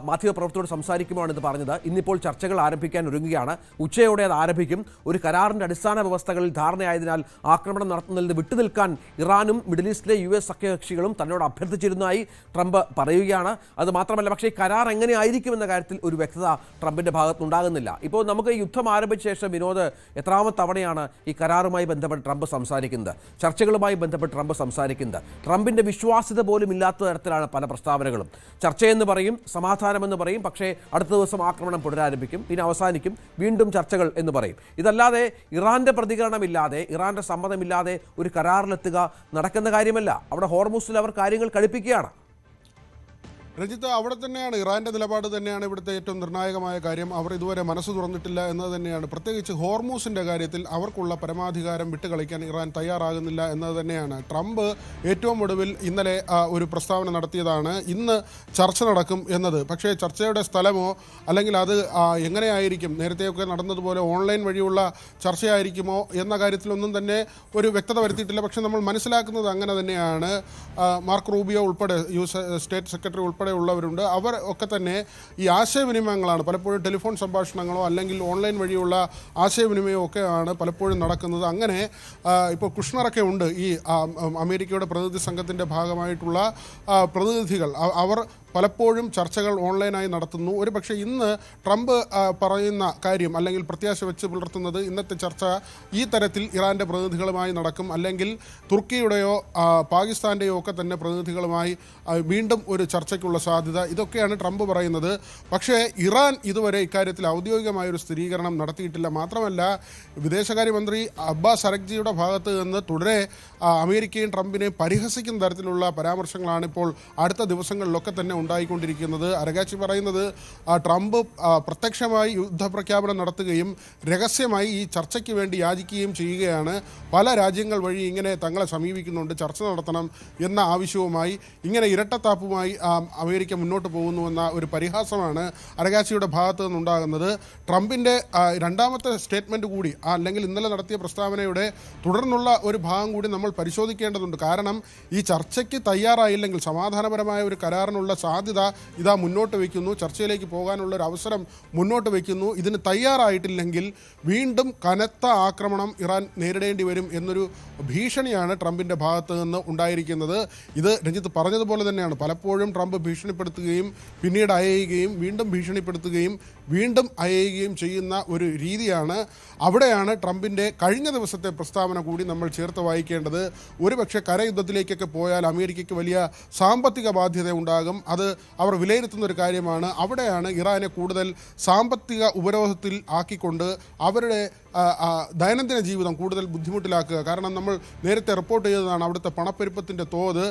മാധ്യമപ്രവർത്തകരോട് സംസാരിക്കുമ്പോഴാണ് ഇത് പറഞ്ഞത്. ഇന്നിപ്പോൾ ചർച്ചകൾ ആരംഭിക്കാൻ ഒരുങ്ങുകയാണ്. ഉച്ചയോടെ അത് ആരംഭിക്കും. ഒരു കരാറിന്റെ അടിസ്ഥാന വ്യവസ്ഥകളിൽ ധാരണയായതിനാൽ ആക്രമണം നടത്തുന്നതിൽ നിന്ന് വിട്ടുനിൽക്കാൻ ഇറാനും മിഡിൽ ഈസ്റ്റിലെ US സഖ്യകക്ഷികളും തന്നോട് അഭ്യർത്ഥിച്ചിരുന്നതായി ട്രംപ് പറയുകയാണ്. അത് മാത്രമല്ല, പക്ഷേ കരാർ എങ്ങനെയായിരിക്കും എന്ന കാര്യത്തിൽ ഒരു വ്യക്തത ട്രംപിന്റെ ഭാഗത്തുണ്ടാകുന്നില്ല. ഇപ്പോൾ നമുക്ക് യുദ്ധം ആരംഭിച്ച ശേഷം വിനോദ് എത്രാമത്തെ തവണയാണ് ഈ കരാറുമായി ബന്ധപ്പെട്ട് ട്രംപ് സംസാരിക്കുന്നത്, ചർച്ചകളുമായി ബന്ധപ്പെട്ട് ട്രംപ് സംസാരിക്കുന്നത്? ട്രംപിന്റെ വിശ്വാസ്യത പോലും ഇല്ലാത്ത തരത്തിലാണ് പല പ്രസ്താവനകളും. ചർച്ചയെന്ന് പറയും, സമാധാനമെന്ന് പറയും, പക്ഷേ അടുത്ത ദിവസം ആക്രമണം പുനരാരംഭിക്കും, പിന്നെ അവസാനിക്കും, വീണ്ടും ചർച്ചകൾ എന്ന് പറയും. ഇതല്ലാതെ ഇറാന്റെ പ്രതികരണമില്ലാതെ, ഇറാന്റെ സമ്മതമില്ലാതെ ഒരു കരാറിലെത്തുക നടക്കുന്ന കാര്യമല്ല. അവിടെ ഹോർമൂസിൽ അവർ കാര്യങ്ങൾ കളിപ്പിക്കുകയാണ്. രഞ്ജിത്ത്, അവിടെ തന്നെയാണ് ഇറാൻ്റെ നിലപാട് തന്നെയാണ് ഇവിടുത്തെ ഏറ്റവും നിർണായകമായ കാര്യം. അവർ ഇതുവരെ മനസ്സ് തുറന്നിട്ടില്ല എന്നത് തന്നെയാണ്. പ്രത്യേകിച്ച് ഹോർമൂസിൻ്റെ കാര്യത്തിൽ അവർക്കുള്ള പരമാധികാരം വിട്ടുകളിക്കാൻ ഇറാൻ തയ്യാറാകുന്നില്ല എന്നത് തന്നെയാണ്. ട്രംപ് ഏറ്റവും ഒടുവിൽ ഇന്നലെ ഒരു പ്രസ്താവന നടത്തിയതാണ്, ഇന്ന് ചർച്ച നടക്കും എന്നത്. പക്ഷേ ചർച്ചയുടെ സ്ഥലമോ അല്ലെങ്കിൽ അത് എങ്ങനെയായിരിക്കും, നേരത്തെയൊക്കെ നടന്നതുപോലെ ഓൺലൈൻ വഴിയുള്ള ചർച്ചയായിരിക്കുമോ എന്ന കാര്യത്തിലൊന്നും തന്നെ ഒരു വ്യക്തത വരുത്തിയിട്ടില്ല. പക്ഷേ നമ്മൾ മനസ്സിലാക്കുന്നത് അങ്ങനെ തന്നെയാണ്. മാർക്ക് റൂബിയോ ഉൾപ്പെടെ, US സ്റ്റേറ്റ് സെക്രട്ടറി ഉൾപ്പെടെ ഉള്ളവരുണ്ട്. അവർ ഒക്കെ തന്നെ ഈ ആശയവിനിമയങ്ങളാണ്, പലപ്പോഴും ടെലിഫോൺ സംഭാഷണങ്ങളോ അല്ലെങ്കിൽ ഓൺലൈൻ വഴിയുള്ള ആശയവിനിമയമോ ഒക്കെയാണ് പലപ്പോഴും നടക്കുന്നത്. അങ്ങനെ ഇപ്പോൾ കുഷ്ണറൊക്കെ ഉണ്ട്, ഈ അമേരിക്കയുടെ പ്രതിനിധി സംഘത്തിൻ്റെ ഭാഗമായിട്ടുള്ള പ്രതിനിധികൾ. അവർ പലപ്പോഴും ചർച്ചകൾ ഓൺലൈനായി നടത്തുന്നു. ഒരു പക്ഷേ ഇന്ന് ട്രംപ് പറയുന്ന കാര്യം അല്ലെങ്കിൽ പ്രത്യാശ വെച്ച് പുലർത്തുന്നത് ഇന്നത്തെ ചർച്ച ഈ തരത്തിൽ ഇറാൻ്റെ പ്രതിനിധികളുമായി നടക്കും, അല്ലെങ്കിൽ തുർക്കിയുടെയോ പാകിസ്ഥാൻ്റെയോ ഒക്കെ തന്നെ പ്രതിനിധികളുമായി വീണ്ടും ഒരു ചർച്ചയ്ക്കുള്ള സാധ്യത, ഇതൊക്കെയാണ് ട്രംപ് പറയുന്നത്. പക്ഷേ ഇറാൻ ഇതുവരെ ഇക്കാര്യത്തിൽ ഔദ്യോഗികമായൊരു സ്ഥിരീകരണം നടത്തിയിട്ടില്ല. മാത്രമല്ല, വിദേശകാര്യമന്ത്രി അബ്ബാസ് അരഗ്ജിയുടെ ഭാഗത്ത് നിന്ന് തുടരെ അമേരിക്കയും ട്രംപിനെ പരിഹസിക്കുന്ന തരത്തിലുള്ള പരാമർശങ്ങളാണ് ഇപ്പോൾ അടുത്ത ദിവസങ്ങളിലൊക്കെ തന്നെ ഉണ്ടായിക്കൊണ്ടിരിക്കുന്നത്. അരകാച്ചി പറയുന്നത് ട്രംപ് പ്രത്യക്ഷമായി യുദ്ധപ്രഖ്യാപനം നടത്തുകയും രഹസ്യമായി ഈ ചർച്ചയ്ക്ക് വേണ്ടി യാചിക്കുകയും ചെയ്യുകയാണ്. പല രാജ്യങ്ങൾ വഴി ഇങ്ങനെ തങ്ങളെ സമീപിക്കുന്നുണ്ട്, ചർച്ച നടത്തണം എന്ന ആവശ്യവുമായി. ഇങ്ങനെ ഇരട്ടത്താപ്പുമായി അമേരിക്ക മുന്നോട്ട് പോകുന്നുവെന്ന ഒരു പരിഹാസമാണ് അരകാച്ചിയുടെ ഭാഗത്തു നിന്നുണ്ടാകുന്നത്. ട്രംപിൻ്റെ രണ്ടാമത്തെ സ്റ്റേറ്റ്മെൻറ്റ് കൂടി അല്ലെങ്കിൽ ഇന്നലെ നടത്തിയ പ്രസ്താവനയുടെ തുടർന്നുള്ള ഒരു ഭാഗം കൂടി നമ്മൾ പരിശോധിക്കേണ്ടതുണ്ട്. കാരണം ഈ ചർച്ചയ്ക്ക് തയ്യാറായില്ലെങ്കിൽ സമാധാനപരമായ ഒരു കരാറിനുള്ള സാധ്യത ഇതാ മുന്നോട്ട് വയ്ക്കുന്നു, ചർച്ചയിലേക്ക് പോകാനുള്ള ഒരു അവസരം മുന്നോട്ട് വയ്ക്കുന്നു. ഇതിന് തയ്യാറായിട്ടില്ലെങ്കിൽ വീണ്ടും കനത്ത ആക്രമണം ഇറാൻ നേരിടേണ്ടി വരും എന്നൊരു ഭീഷണിയാണ് ട്രംപിൻ്റെ ഭാഗത്ത് നിന്ന് ഉണ്ടായിരിക്കുന്നത്. ഇത് രഞ്ജിത്ത് പറഞ്ഞതുപോലെ തന്നെയാണ്. പലപ്പോഴും ട്രംപ് ഭീഷണിപ്പെടുത്തുകയും പിന്നീട് അയയുകയും വീണ്ടും ഭീഷണിപ്പെടുത്തുകയും വീണ്ടും അയയുകയും ചെയ്യുന്ന ഒരു രീതിയാണ്. അവിടെയാണ് ട്രംപിൻ്റെ കഴിഞ്ഞ ദിവസത്തെ പ്രസ്താവന കൂടി നമ്മൾ ചേർത്ത് വായിക്കേണ്ടത്. ഒരുപക്ഷെ കരയുദ്ധത്തിലേക്കൊക്കെ പോയാൽ അമേരിക്കയ്ക്ക് വലിയ സാമ്പത്തിക ബാധ്യത ഉണ്ടാകും. അത് അവർ വിലയിരുത്തുന്ന ഒരു കാര്യമാണ്. അവിടെയാണ് ഇറാനെ കൂടുതൽ സാമ്പത്തിക ഉപരോധത്തിൽ ആക്കിക്കൊണ്ട് അവരുടെ ദൈനംദിന ജീവിതം കൂടുതൽ ബുദ്ധിമുട്ടിലാക്കുക. കാരണം നമ്മൾ നേരത്തെ റിപ്പോർട്ട് ചെയ്തതാണ്, അവിടുത്തെ പണപ്പെരുപ്പത്തിൻ്റെ തോത്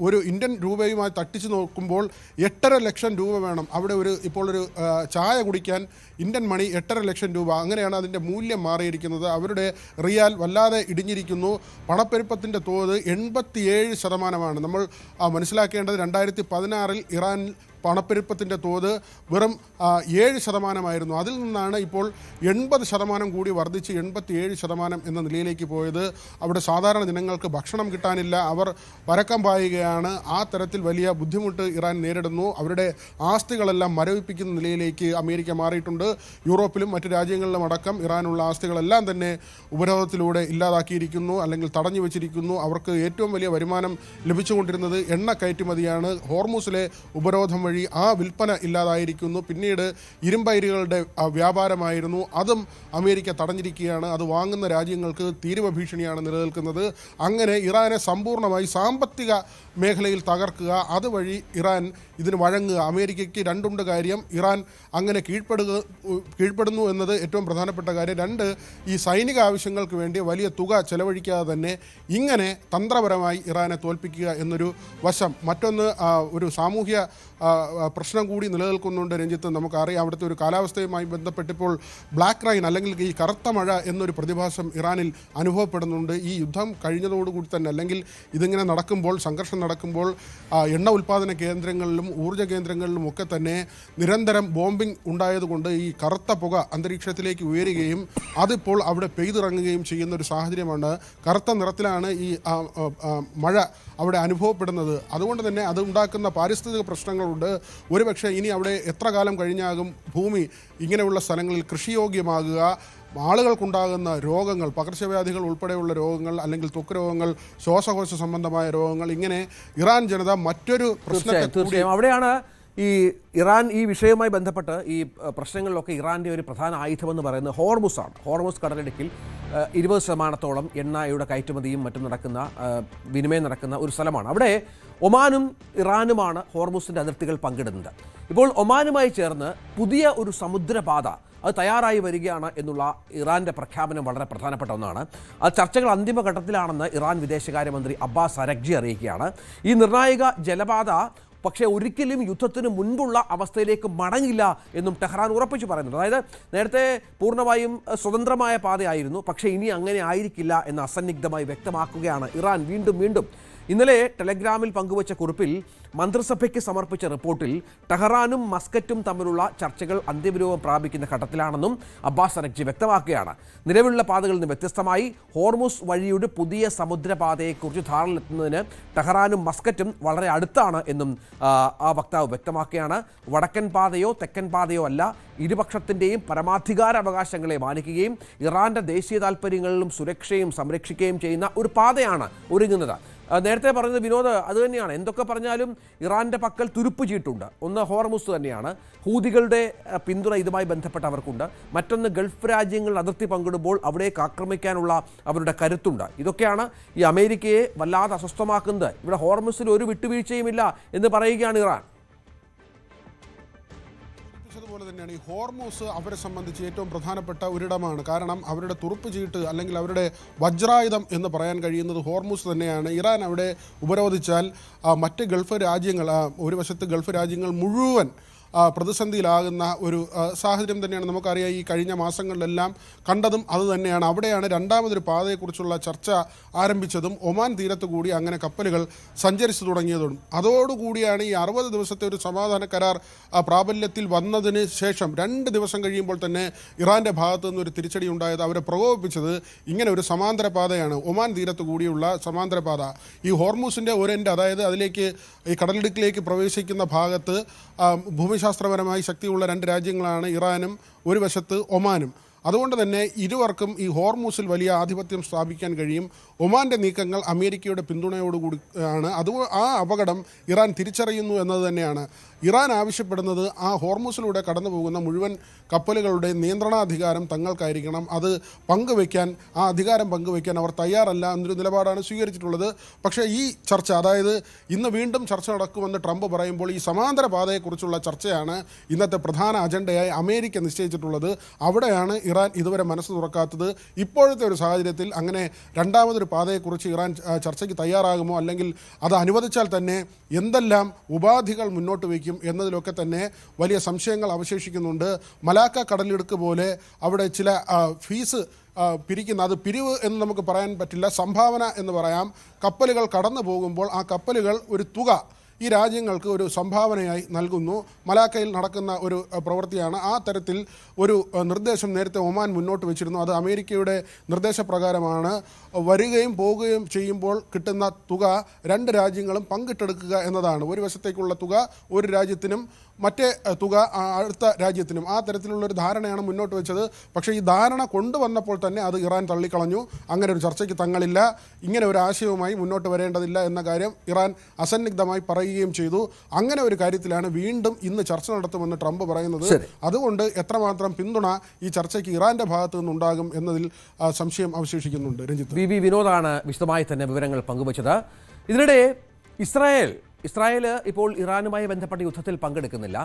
ഒരു ഇന്ത്യൻ രൂപയുമായി തട്ടിച്ചു നോക്കുമ്പോൾ 8.5 ലക്ഷം രൂപ വേണം. അവിടെ ഇപ്പോൾ ഒരു ചായ കുടിക്കാൻ ഇന്ത്യൻ മണി 8.5 ലക്ഷം രൂപ. അങ്ങനെയാണ് അതിൻ്റെ മൂല്യം മാറിയിരിക്കുന്നത്. അവരുടെ റിയാൽ വല്ലാതെ ഇടിഞ്ഞിരിക്കുന്നു. പണപ്പെരുപ്പത്തിൻ്റെ തോത് 87%. നമ്മൾ മനസ്സിലാക്കേണ്ടത് 2016 ഇറാൻ പണപ്പെരുപ്പത്തിൻ്റെ തോത് വെറും 7% അതിൽ നിന്നാണ് ഇപ്പോൾ 80% കൂടി വർദ്ധിച്ച് 87% എന്ന നിലയിലേക്ക് പോയത്. അവിടെ സാധാരണ ജനങ്ങൾക്ക് ഭക്ഷണം കിട്ടാനില്ല, അവർ പരക്കം പായുകയാണ്. ആ തരത്തിൽ വലിയ ബുദ്ധിമുട്ട് ഇറാൻ നേരിടുന്നു. അവരുടെ ആസ്തികളെല്ലാം മരവിപ്പിക്കുന്ന നിലയിലേക്ക് അമേരിക്ക മാറിയിട്ടുണ്ട്. യൂറോപ്പിലും മറ്റ് രാജ്യങ്ങളിലും അടക്കം ഇറാനുള്ള ആസ്തികളെല്ലാം തന്നെ ഉപരോധത്തിലൂടെ ഇല്ലാതാക്കിയിരിക്കുന്നു അല്ലെങ്കിൽ തടഞ്ഞു വെച്ചിരിക്കുന്നു. അവർക്ക് ഏറ്റവും വലിയ വരുമാനം ലഭിച്ചുകൊണ്ടിരുന്നത് എണ്ണ കയറ്റുമതിയാണ്. ഹോർമൂസിലെ ഉപരോധം വഴി ആ വിൽപ്പന ഇല്ലാതായിരിക്കുന്നു. പിന്നീട് ഇരുമ്പയിരുകളുടെ വ്യാപാരമായിരുന്നു, അതും അമേരിക്ക തടഞ്ഞിരിക്കുകയാണ്. അത് വാങ്ങുന്ന രാജ്യങ്ങൾക്ക് തീരുവ ഭീഷണിയാണ് നിലനിൽക്കുന്നത്. അങ്ങനെ ഇറാനെ സമ്പൂർണ്ണമായി സാമ്പത്തിക മേഖലയിൽ തകർക്കുക, അതുവഴി ഇറാൻ ഇതിന് വഴങ്ങുക. അമേരിക്കയ്ക്ക് രണ്ടുണ്ട് കാര്യം. ഇറാൻ അങ്ങനെ കീഴ്പ്പെടുന്നു എന്നത് ഏറ്റവും പ്രധാനപ്പെട്ട കാര്യം. രണ്ട്, ഈ സൈനിക ആവശ്യങ്ങൾക്ക് വേണ്ടി വലിയ തുക ചെലവഴിക്കാതെ തന്നെ ഇങ്ങനെ തന്ത്രപരമായി ഇറാനെ തോൽപ്പിക്കുക എന്നൊരു വശം. മറ്റൊന്ന്, ഒരു സാമൂഹ്യ പ്രശ്നം കൂടി നിലനിൽക്കുന്നുണ്ട് രഞ്ജിത്ത്. നമുക്കറിയാം, അവിടുത്തെ ഒരു കാലാവസ്ഥയുമായി ബന്ധപ്പെട്ടിപ്പോൾ ബ്ലാക്ക് റൈൻ അല്ലെങ്കിൽ ഈ കറുത്ത മഴ എന്നൊരു പ്രതിഭാസം ഇറാനിൽ അനുഭവപ്പെടുന്നുണ്ട്. ഈ യുദ്ധം കഴിഞ്ഞതോടുകൂടി തന്നെ, അല്ലെങ്കിൽ ഇതിങ്ങനെ നടക്കുമ്പോൾ, സംഘർഷം നടക്കുമ്പോൾ എണ്ണ ഉൽപ്പാദന കേന്ദ്രങ്ങളിലും ഊർജ്ജ കേന്ദ്രങ്ങളിലും ഒക്കെ തന്നെ നിരന്തരം ബോംബിംഗ് ഉണ്ടായതുകൊണ്ട് ഈ കറുത്ത പുക അന്തരീക്ഷത്തിലേക്ക് ഉയരുകയും അതിപ്പോൾ അവിടെ പെയ്തിറങ്ങുകയും ചെയ്യുന്ന ഒരു സാഹചര്യമാണ്. കറുത്ത നിറത്തിലാണ് ഈ മഴ അവിടെ അനുഭവപ്പെടുന്നത്. അതുകൊണ്ട് തന്നെ അത് ഉണ്ടാക്കുന്ന പാരിസ്ഥിതിക പ്രശ്നങ്ങളുണ്ട്. ഒരുപക്ഷെ ഇനി അവിടെ എത്ര കാലം കഴിഞ്ഞാകും ഭൂമി ഇങ്ങനെയുള്ള സ്ഥലങ്ങളിൽ കൃഷിയോഗ്യമാകുക, ആളുകൾക്കുണ്ടാകുന്ന രോഗങ്ങൾ, പകർച്ചവ്യാധികൾ ഉൾപ്പെടെയുള്ള രോഗങ്ങൾ, അല്ലെങ്കിൽ ത്വക്ക് രോഗങ്ങൾ, ശ്വാസകോശ സംബന്ധമായ രോഗങ്ങൾ, ഇങ്ങനെ ഇറാൻ ജനത മറ്റൊരു പ്രശ്നത്തെ അവിടെയാണ് ഈ ഇറാൻ ഈ വിഷയവുമായി ബന്ധപ്പെട്ട് ഈ പ്രശ്നങ്ങളിലൊക്കെ ഇറാൻ്റെ ഒരു പ്രധാന ആയുധമെന്ന് പറയുന്നത് ഹോർമുസാണ്. ഹോർമുസ് കടലിടുക്കിൽ 20% എണ്ണയുടെ കയറ്റുമതിയും മറ്റും നടക്കുന്ന, വിനിമയം നടക്കുന്ന ഒരു സ്ഥലമാണ്. അവിടെ ഒമാനും ഇറാനുമാണ് ഹോർമുസിൻ്റെ അതിർത്തികൾ പങ്കിടുന്നത്. ഇപ്പോൾ ഒമാനുമായി ചേർന്ന് പുതിയ ഒരു സമുദ്രപാത അത് തയ്യാറായി വരികയാണ് എന്നുള്ള ഇറാൻ്റെ പ്രഖ്യാപനം വളരെ പ്രധാനപ്പെട്ട ഒന്നാണ്. അത് ചർച്ചകൾ അന്തിമഘട്ടത്തിലാണെന്ന് ഇറാൻ വിദേശകാര്യമന്ത്രി അബ്ബാസ് അരഗ്ചി അറിയിക്കുകയാണ്. ഈ നിർണായക ജലപാത പക്ഷേ ഒരിക്കലും യുദ്ധത്തിന് മുൻപുള്ള അവസ്ഥയിലേക്ക് മടങ്ങില്ല എന്നും ടെഹ്റാൻ ഉറപ്പിച്ചു പറയുന്നുണ്ട്. അതായത് നേരത്തെ പൂർണ്ണമായും സ്വതന്ത്രമായ പാതയായിരുന്നു, പക്ഷേ ഇനി അങ്ങനെ ആയിരിക്കില്ല എന്ന് അസന്നിഗ്ധമായി വ്യക്തമാക്കുകയാണ് ഇറാൻ വീണ്ടും. ഇന്നലെ ടെലഗ്രാമിൽ പങ്കുവച്ച കുറിപ്പിൽ മന്ത്രിസഭയ്ക്ക് സമർപ്പിച്ച റിപ്പോർട്ടിൽ ടെഹ്റാനും മസ്കറ്റും തമ്മിലുള്ള ചർച്ചകൾ അന്തിമരൂപം പ്രാപിക്കുന്ന ഘട്ടത്തിലാണെന്നും അബ്ബാസ് അരഗ്ചി വ്യക്തമാക്കുകയാണ്. നിലവിലുള്ള പാതകളിൽ നിന്ന് വ്യത്യസ്തമായി ഹോർമുസ് വഴിയുടെ പുതിയ സമുദ്രപാതയെക്കുറിച്ച് ധാരണയിലെത്തുന്നതിന് ടെഹ്റാനും മസ്കറ്റും വളരെ അടുത്താണ് എന്നും ആ വക്താവ് വ്യക്തമാക്കുകയാണ്. വടക്കൻ പാതയോ തെക്കൻ പാതയോ അല്ല, ഇരുപക്ഷത്തിൻ്റെയും പരമാധികാര അവകാശങ്ങളെ മാനിക്കുകയും ഇറാൻ്റെ ദേശീയ താൽപ്പര്യങ്ങളിലും സുരക്ഷയും സംരക്ഷിക്കുകയും ചെയ്യുന്ന ഒരു പാതയാണ് ഒരുങ്ങുന്നത്. നേരത്തെ പറഞ്ഞത് വിനോദ് അതുതന്നെയാണ്. എന്തൊക്കെ പറഞ്ഞാലും ഇറാൻ്റെ പക്കൽ തുരുപ്പ് ചീട്ടുണ്ട്. ഒന്ന് ഹോർമുസ് തന്നെയാണ്, ഹൂതികളുടെ പിന്തുണ ഇതുമായി ബന്ധപ്പെട്ട് അവർക്കുണ്ട്. മറ്റൊന്ന് ഗൾഫ് രാജ്യങ്ങൾ അതിർത്തി പങ്കിടുമ്പോൾ അവിടേക്ക് ആക്രമിക്കാനുള്ള അവരുടെ കരുത്തുണ്ട്. ഇതൊക്കെയാണ് ഈ അമേരിക്കയെ വല്ലാതെ അസ്വസ്ഥമാക്കുന്നത്. ഇവിടെ ഹോർമുസിൽ ഒരു വിട്ടുവീഴ്ചയുമില്ല എന്ന് പറയുകയാണ് ഇറാൻ. പറഞ്ഞതുപോലെ തന്നെയാണ് ഈ ഹോർമൂസ് അവരെ സംബന്ധിച്ച് ഏറ്റവും പ്രധാനപ്പെട്ട ഒരിടമാണ്. കാരണം അവരുടെ തുറുപ്പ് ചീട്ട് അല്ലെങ്കിൽ അവരുടെ വജ്രായുധം എന്ന് പറയാൻ കഴിയുന്നത് ഹോർമൂസ് തന്നെയാണ്. ഇറാൻ അവിടെ ഉപരോധിച്ചാൽ മറ്റ് ഗൾഫ് രാജ്യങ്ങൾ, ഒരു വശത്ത് ഗൾഫ് രാജ്യങ്ങൾ മുഴുവൻ പ്രതിസന്ധിയിലാകുന്ന ഒരു സാഹചര്യം തന്നെയാണ് നമുക്കറിയാം. ഈ കഴിഞ്ഞ മാസങ്ങളിലെല്ലാം കണ്ടതും അതുതന്നെയാണ്. അവിടെയാണ് രണ്ടാമതൊരു പാതയെക്കുറിച്ചുള്ള ചർച്ച ആരംഭിച്ചതും ഒമാൻ തീരത്ത് കൂടി അങ്ങനെ കപ്പലുകൾ സഞ്ചരിച്ചു തുടങ്ങിയതും. അതോടുകൂടിയാണ് ഈ 60 ദിവസത്തെ ഒരു സമാധാന കരാർ പ്രാബല്യത്തിൽ വന്നതിന് ശേഷം 2 ദിവസം കഴിയുമ്പോൾ തന്നെ ഇറാൻ്റെ ഭാഗത്തു നിന്നൊരു തിരിച്ചടി ഉണ്ടായത്. അവരെ പ്രകോപിപ്പിച്ചത് ഇങ്ങനെ ഒരു സമാന്തര പാതയാണ്, ഒമാൻ തീരത്ത് കൂടിയുള്ള സമാന്തര പാത. ഈ ഹോർമൂസിൻ്റെ ഒരെൻഡ്, അതായത് അതിലേക്ക് ഈ കടലിടുക്കിലേക്ക് പ്രവേശിക്കുന്ന ഭാഗത്ത് ഭൂമിശാസ്ത്രപരമായി ശക്തിയുള്ള 2 രാജ്യങ്ങളാണ് ഇറാനും ഒരു വശത്ത് ഒമാനും. അതുകൊണ്ട് തന്നെ ഇരുവർക്കും ഈ ഹോർമൂസിൽ വലിയ ആധിപത്യം സ്ഥാപിക്കാൻ കഴിയും. ഒമാൻ്റെ നീക്കങ്ങൾ അമേരിക്കയുടെ പിന്തുണയോടുകൂടി ആണ്. ആ അപകടം ഇറാൻ തിരിച്ചറിയുന്നു എന്നത് തന്നെയാണ്. ഇറാൻ ആവശ്യപ്പെടുന്നത് ആ ഹോർമൂസിലൂടെ കടന്നു പോകുന്ന മുഴുവൻ കപ്പലുകളുടെ നിയന്ത്രണാധികാരം തങ്ങൾക്കായിരിക്കണം. അത് പങ്കുവയ്ക്കാൻ, ആ അധികാരം പങ്കുവയ്ക്കാൻ അവർ തയ്യാറല്ല എന്നൊരു നിലപാടാണ് സ്വീകരിച്ചിട്ടുള്ളത്. പക്ഷേ ഈ ചർച്ച, അതായത് ഇന്ന് വീണ്ടും ചർച്ച നടക്കുമെന്ന് ട്രംപ് പറയുമ്പോൾ ഈ സമാന്തര പാതയെക്കുറിച്ചുള്ള ചർച്ചയാണ് ഇന്നത്തെ പ്രധാന അജണ്ടയായി അമേരിക്ക നിശ്ചയിച്ചിട്ടുള്ളത്. അവിടെയാണ് ഇറാൻ ഇതുവരെ മനസ്സ് തുറക്കാത്തത്. ഇപ്പോഴത്തെ ഒരു സാഹചര്യത്തിൽ അങ്ങനെ രണ്ടാമതൊരു പാതയെക്കുറിച്ച് ഇറാൻ ചർച്ചയ്ക്ക് തയ്യാറാകുമോ, അല്ലെങ്കിൽ അത് അനുവദിച്ചാൽ തന്നെ എന്തെല്ലാം ഉപാധികൾ മുന്നോട്ട് വയ്ക്കും എന്നതിലൊക്കെ തന്നെ വലിയ സംശയങ്ങൾ അവശേഷിക്കുന്നുണ്ട്. മലാക്ക കടലിടുക്ക് പോലെ അവിടെ ചില ഫീസ് പിരിക്കുന്ന, അത് പിരിവ് എന്ന് നമുക്ക് പറയാൻ പറ്റില്ല, സംഭാവന എന്ന് പറയാം. കപ്പലുകൾ കടന്നു പോകുമ്പോൾ ആ കപ്പലുകൾ ഒരു തുക ഈ രാജ്യങ്ങൾക്ക് ഒരു സംഭാവനയായി നൽകുന്നു. മലാക്കയിൽ നടക്കുന്ന ഒരു പ്രവൃത്തിയാണ്. ആ തരത്തിൽ ഒരു നിർദ്ദേശം നേരത്തെ ഒമാൻ മുന്നോട്ട് വെച്ചിരുന്നു. അത് അമേരിക്കയുടെ നിർദ്ദേശപ്രകാരമാണ്. വരികയും പോവുകയും ചെയ്യുമ്പോൾ കിട്ടുന്ന തുക 2 രാജ്യങ്ങളും പങ്കിട്ടെടുക്കുക എന്നതാണ്. ഒരു വശത്തേക്കുള്ള തുക ഒരു രാജ്യത്തിനും മറ്റേ തുക അടുത്ത രാജ്യത്തിനും. ആ തരത്തിലുള്ളൊരു ധാരണയാണ് മുന്നോട്ട് വെച്ചത്. പക്ഷേ ഈ ധാരണ കൊണ്ടുവന്നപ്പോൾ തന്നെ അത് ഇറാൻ തള്ളിക്കളഞ്ഞു. അങ്ങനെ ഒരു ചർച്ചയ്ക്ക് തങ്ങളില്ല, ഇങ്ങനെ ഒരു ആശയവുമായി മുന്നോട്ട് വരേണ്ടതില്ല എന്ന കാര്യം ഇറാൻ അസന്നിഗ്ധമായി പറയുകയും ചെയ്തു. അങ്ങനെ ഒരു കാര്യത്തിലാണ് വീണ്ടും ഇന്ന് ചർച്ച നടത്തുമെന്ന് ട്രംപ് പറയുന്നത്. അതുകൊണ്ട് എത്രമാത്രം പിന്തുണ ഈ ചർച്ചയ്ക്ക് ഇറാന്റെ ഭാഗത്തു നിന്നുണ്ടാകും എന്നതിൽ സംശയം അവശേഷിക്കുന്നുണ്ട്. രഞ്ജിത്ത്, വി വിനോദാണ് വിശദമായി തന്നെ വിവരങ്ങൾ പങ്കുവച്ചത്. ഇതിനിടെ ഇസ്രായേൽ ഇപ്പോൾ ഇറാനുമായി ബന്ധപ്പെട്ട യുദ്ധത്തിൽ പങ്കെടുക്കുന്നില്ല,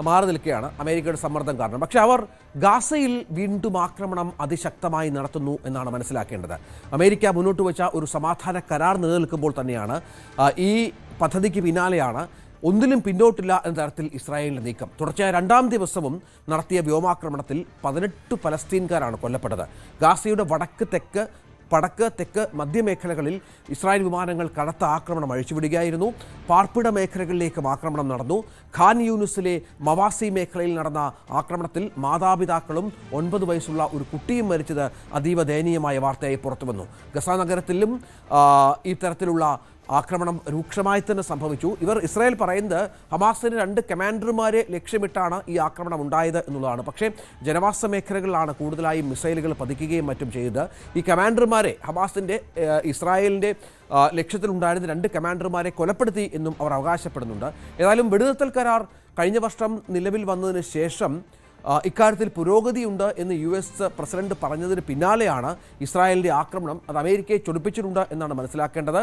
മാറി നിൽക്കുകയാണ് അമേരിക്കയുടെ സമ്മർദ്ദം കാരണം. പക്ഷേ അവർ ഗാസയിൽ വീണ്ടും ആക്രമണം അതിശക്തമായി നടത്തുന്നു എന്നാണ് മനസ്സിലാക്കേണ്ടത്. അമേരിക്ക മുന്നോട്ട് വെച്ച ഒരു സമാധാന കരാർ നിലനിൽക്കുമ്പോൾ തന്നെയാണ് ഈ പദ്ധതിക്ക് പിന്നാലെയാണ് ഒന്നിലും പിന്നോട്ടില്ല എന്ന തരത്തിൽ ഇസ്രായേലിൻ്റെ നീക്കം. തുടർച്ചയായ 2ാം ദിവസവും നടത്തിയ വ്യോമാക്രമണത്തിൽ 18 പലസ്തീൻകാരാണ് കൊല്ലപ്പെട്ടത്. ഗാസയുടെ വടക്ക് തെക്ക് മധ്യമേഖലകളിൽ ഇസ്രായേൽ വിമാനങ്ങൾ കനത്ത ആക്രമണം അഴിച്ചുവിടുകയായിരുന്നു. പാർപ്പിട മേഖലകളിലേക്കും ആക്രമണം നടന്നു. ഖാൻ യൂനിസിലെ മവാസി മേഖലയിൽ നടന്ന ആക്രമണത്തിൽ മാതാപിതാക്കളും 9 വയസ്സുള്ള ഒരു കുട്ടിയും മരിച്ചത് അതീവ ദയനീയമായ വാർത്തയായി പുറത്തുവന്നു. ഗസ നഗരത്തിലും ഈ തരത്തിലുള്ള ആക്രമണം രൂക്ഷമായി തന്നെ സംഭവിച്ചു. ഇസ്രായേൽ പറയുന്നത് ഹമാസിന് 2 കമാൻഡർമാരെ ലക്ഷ്യമിട്ടാണ് ഈ ആക്രമണം ഉണ്ടായത് എന്നുള്ളതാണ്. പക്ഷേ ജനവാസ മേഖലകളിലാണ് കൂടുതലായും മിസൈലുകൾ പതിക്കുകയും മറ്റും ചെയ്തത്. ഈ കമാൻഡർമാരെ ഇസ്രായേലിൻ്റെ ലക്ഷ്യത്തിലുണ്ടായിരുന്ന 2 കമാൻഡർമാരെ കൊലപ്പെടുത്തി എന്നും അവർ അവകാശപ്പെടുന്നുണ്ട്. ഏതായാലും വെടിനിർത്തൽ കരാർ കഴിഞ്ഞ വർഷം നിലവിൽ വന്നതിന് ശേഷം ഇക്കാര്യത്തിൽ പുരോഗതിയുണ്ട് എന്ന് US പ്രസിഡന്റ് പറഞ്ഞതിന് പിന്നാലെയാണ് ഇസ്രായേലിൻ്റെ ആക്രമണം. അത് അമേരിക്കയെ ചൊടിപ്പിച്ചിട്ടുണ്ട് എന്നാണ് മനസ്സിലാക്കേണ്ടത്.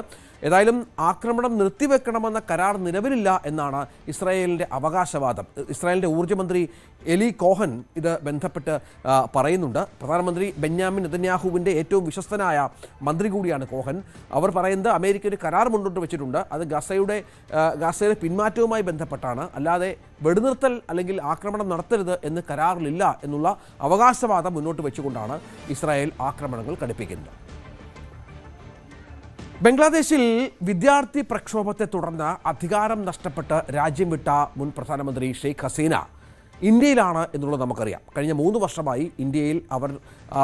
ഏതായാലും ആക്രമണം നിർത്തിവെക്കണമെന്ന കരാർ നിലവിലില്ല എന്നാണ് ഇസ്രായേലിൻ്റെ അവകാശവാദം. ഇസ്രായേലിൻ്റെ ഊർജ്ജമന്ത്രി എലി കോഹൻ ഇത് ബന്ധപ്പെട്ട് പറയുന്നുണ്ട്. പ്രധാനമന്ത്രി ബെന്യാമിൻ നെതന്യാഹുവിൻ്റെ ഏറ്റവും വിശ്വസ്തനായ മന്ത്രി കൂടിയാണ് കോഹൻ. അവർ പറയുന്നത് അമേരിക്ക ഒരു കരാർ മുന്നോട്ട് വെച്ചിട്ടുണ്ട്, അത് ഗസയുടെ പിന്മാറ്റവുമായി ബന്ധപ്പെട്ടാണ്, അല്ലാതെ വെടിനിർത്തൽ അല്ലെങ്കിൽ ആക്രമണം നടത്തരുത് എന്ന് കരാറിലില്ല എന്നുള്ള അവകാശവാദം മുന്നോട്ട് വെച്ചുകൊണ്ടാണ് ഇസ്രായേൽ ആക്രമണങ്ങൾ കടുപ്പിക്കുന്നത്. ബംഗ്ലാദേശിൽ വിദ്യാർത്ഥി പ്രക്ഷോഭത്തെ തുടർന്ന് അധികാരം നഷ്ടപ്പെട്ട് രാജ്യം വിട്ട മുൻ പ്രധാനമന്ത്രി ഷെയ്ഖ് ഹസീന ഇന്ത്യയിലാണ് എന്നുള്ളത് നമുക്കറിയാം. കഴിഞ്ഞ 3 വർഷമായി ഇന്ത്യയിൽ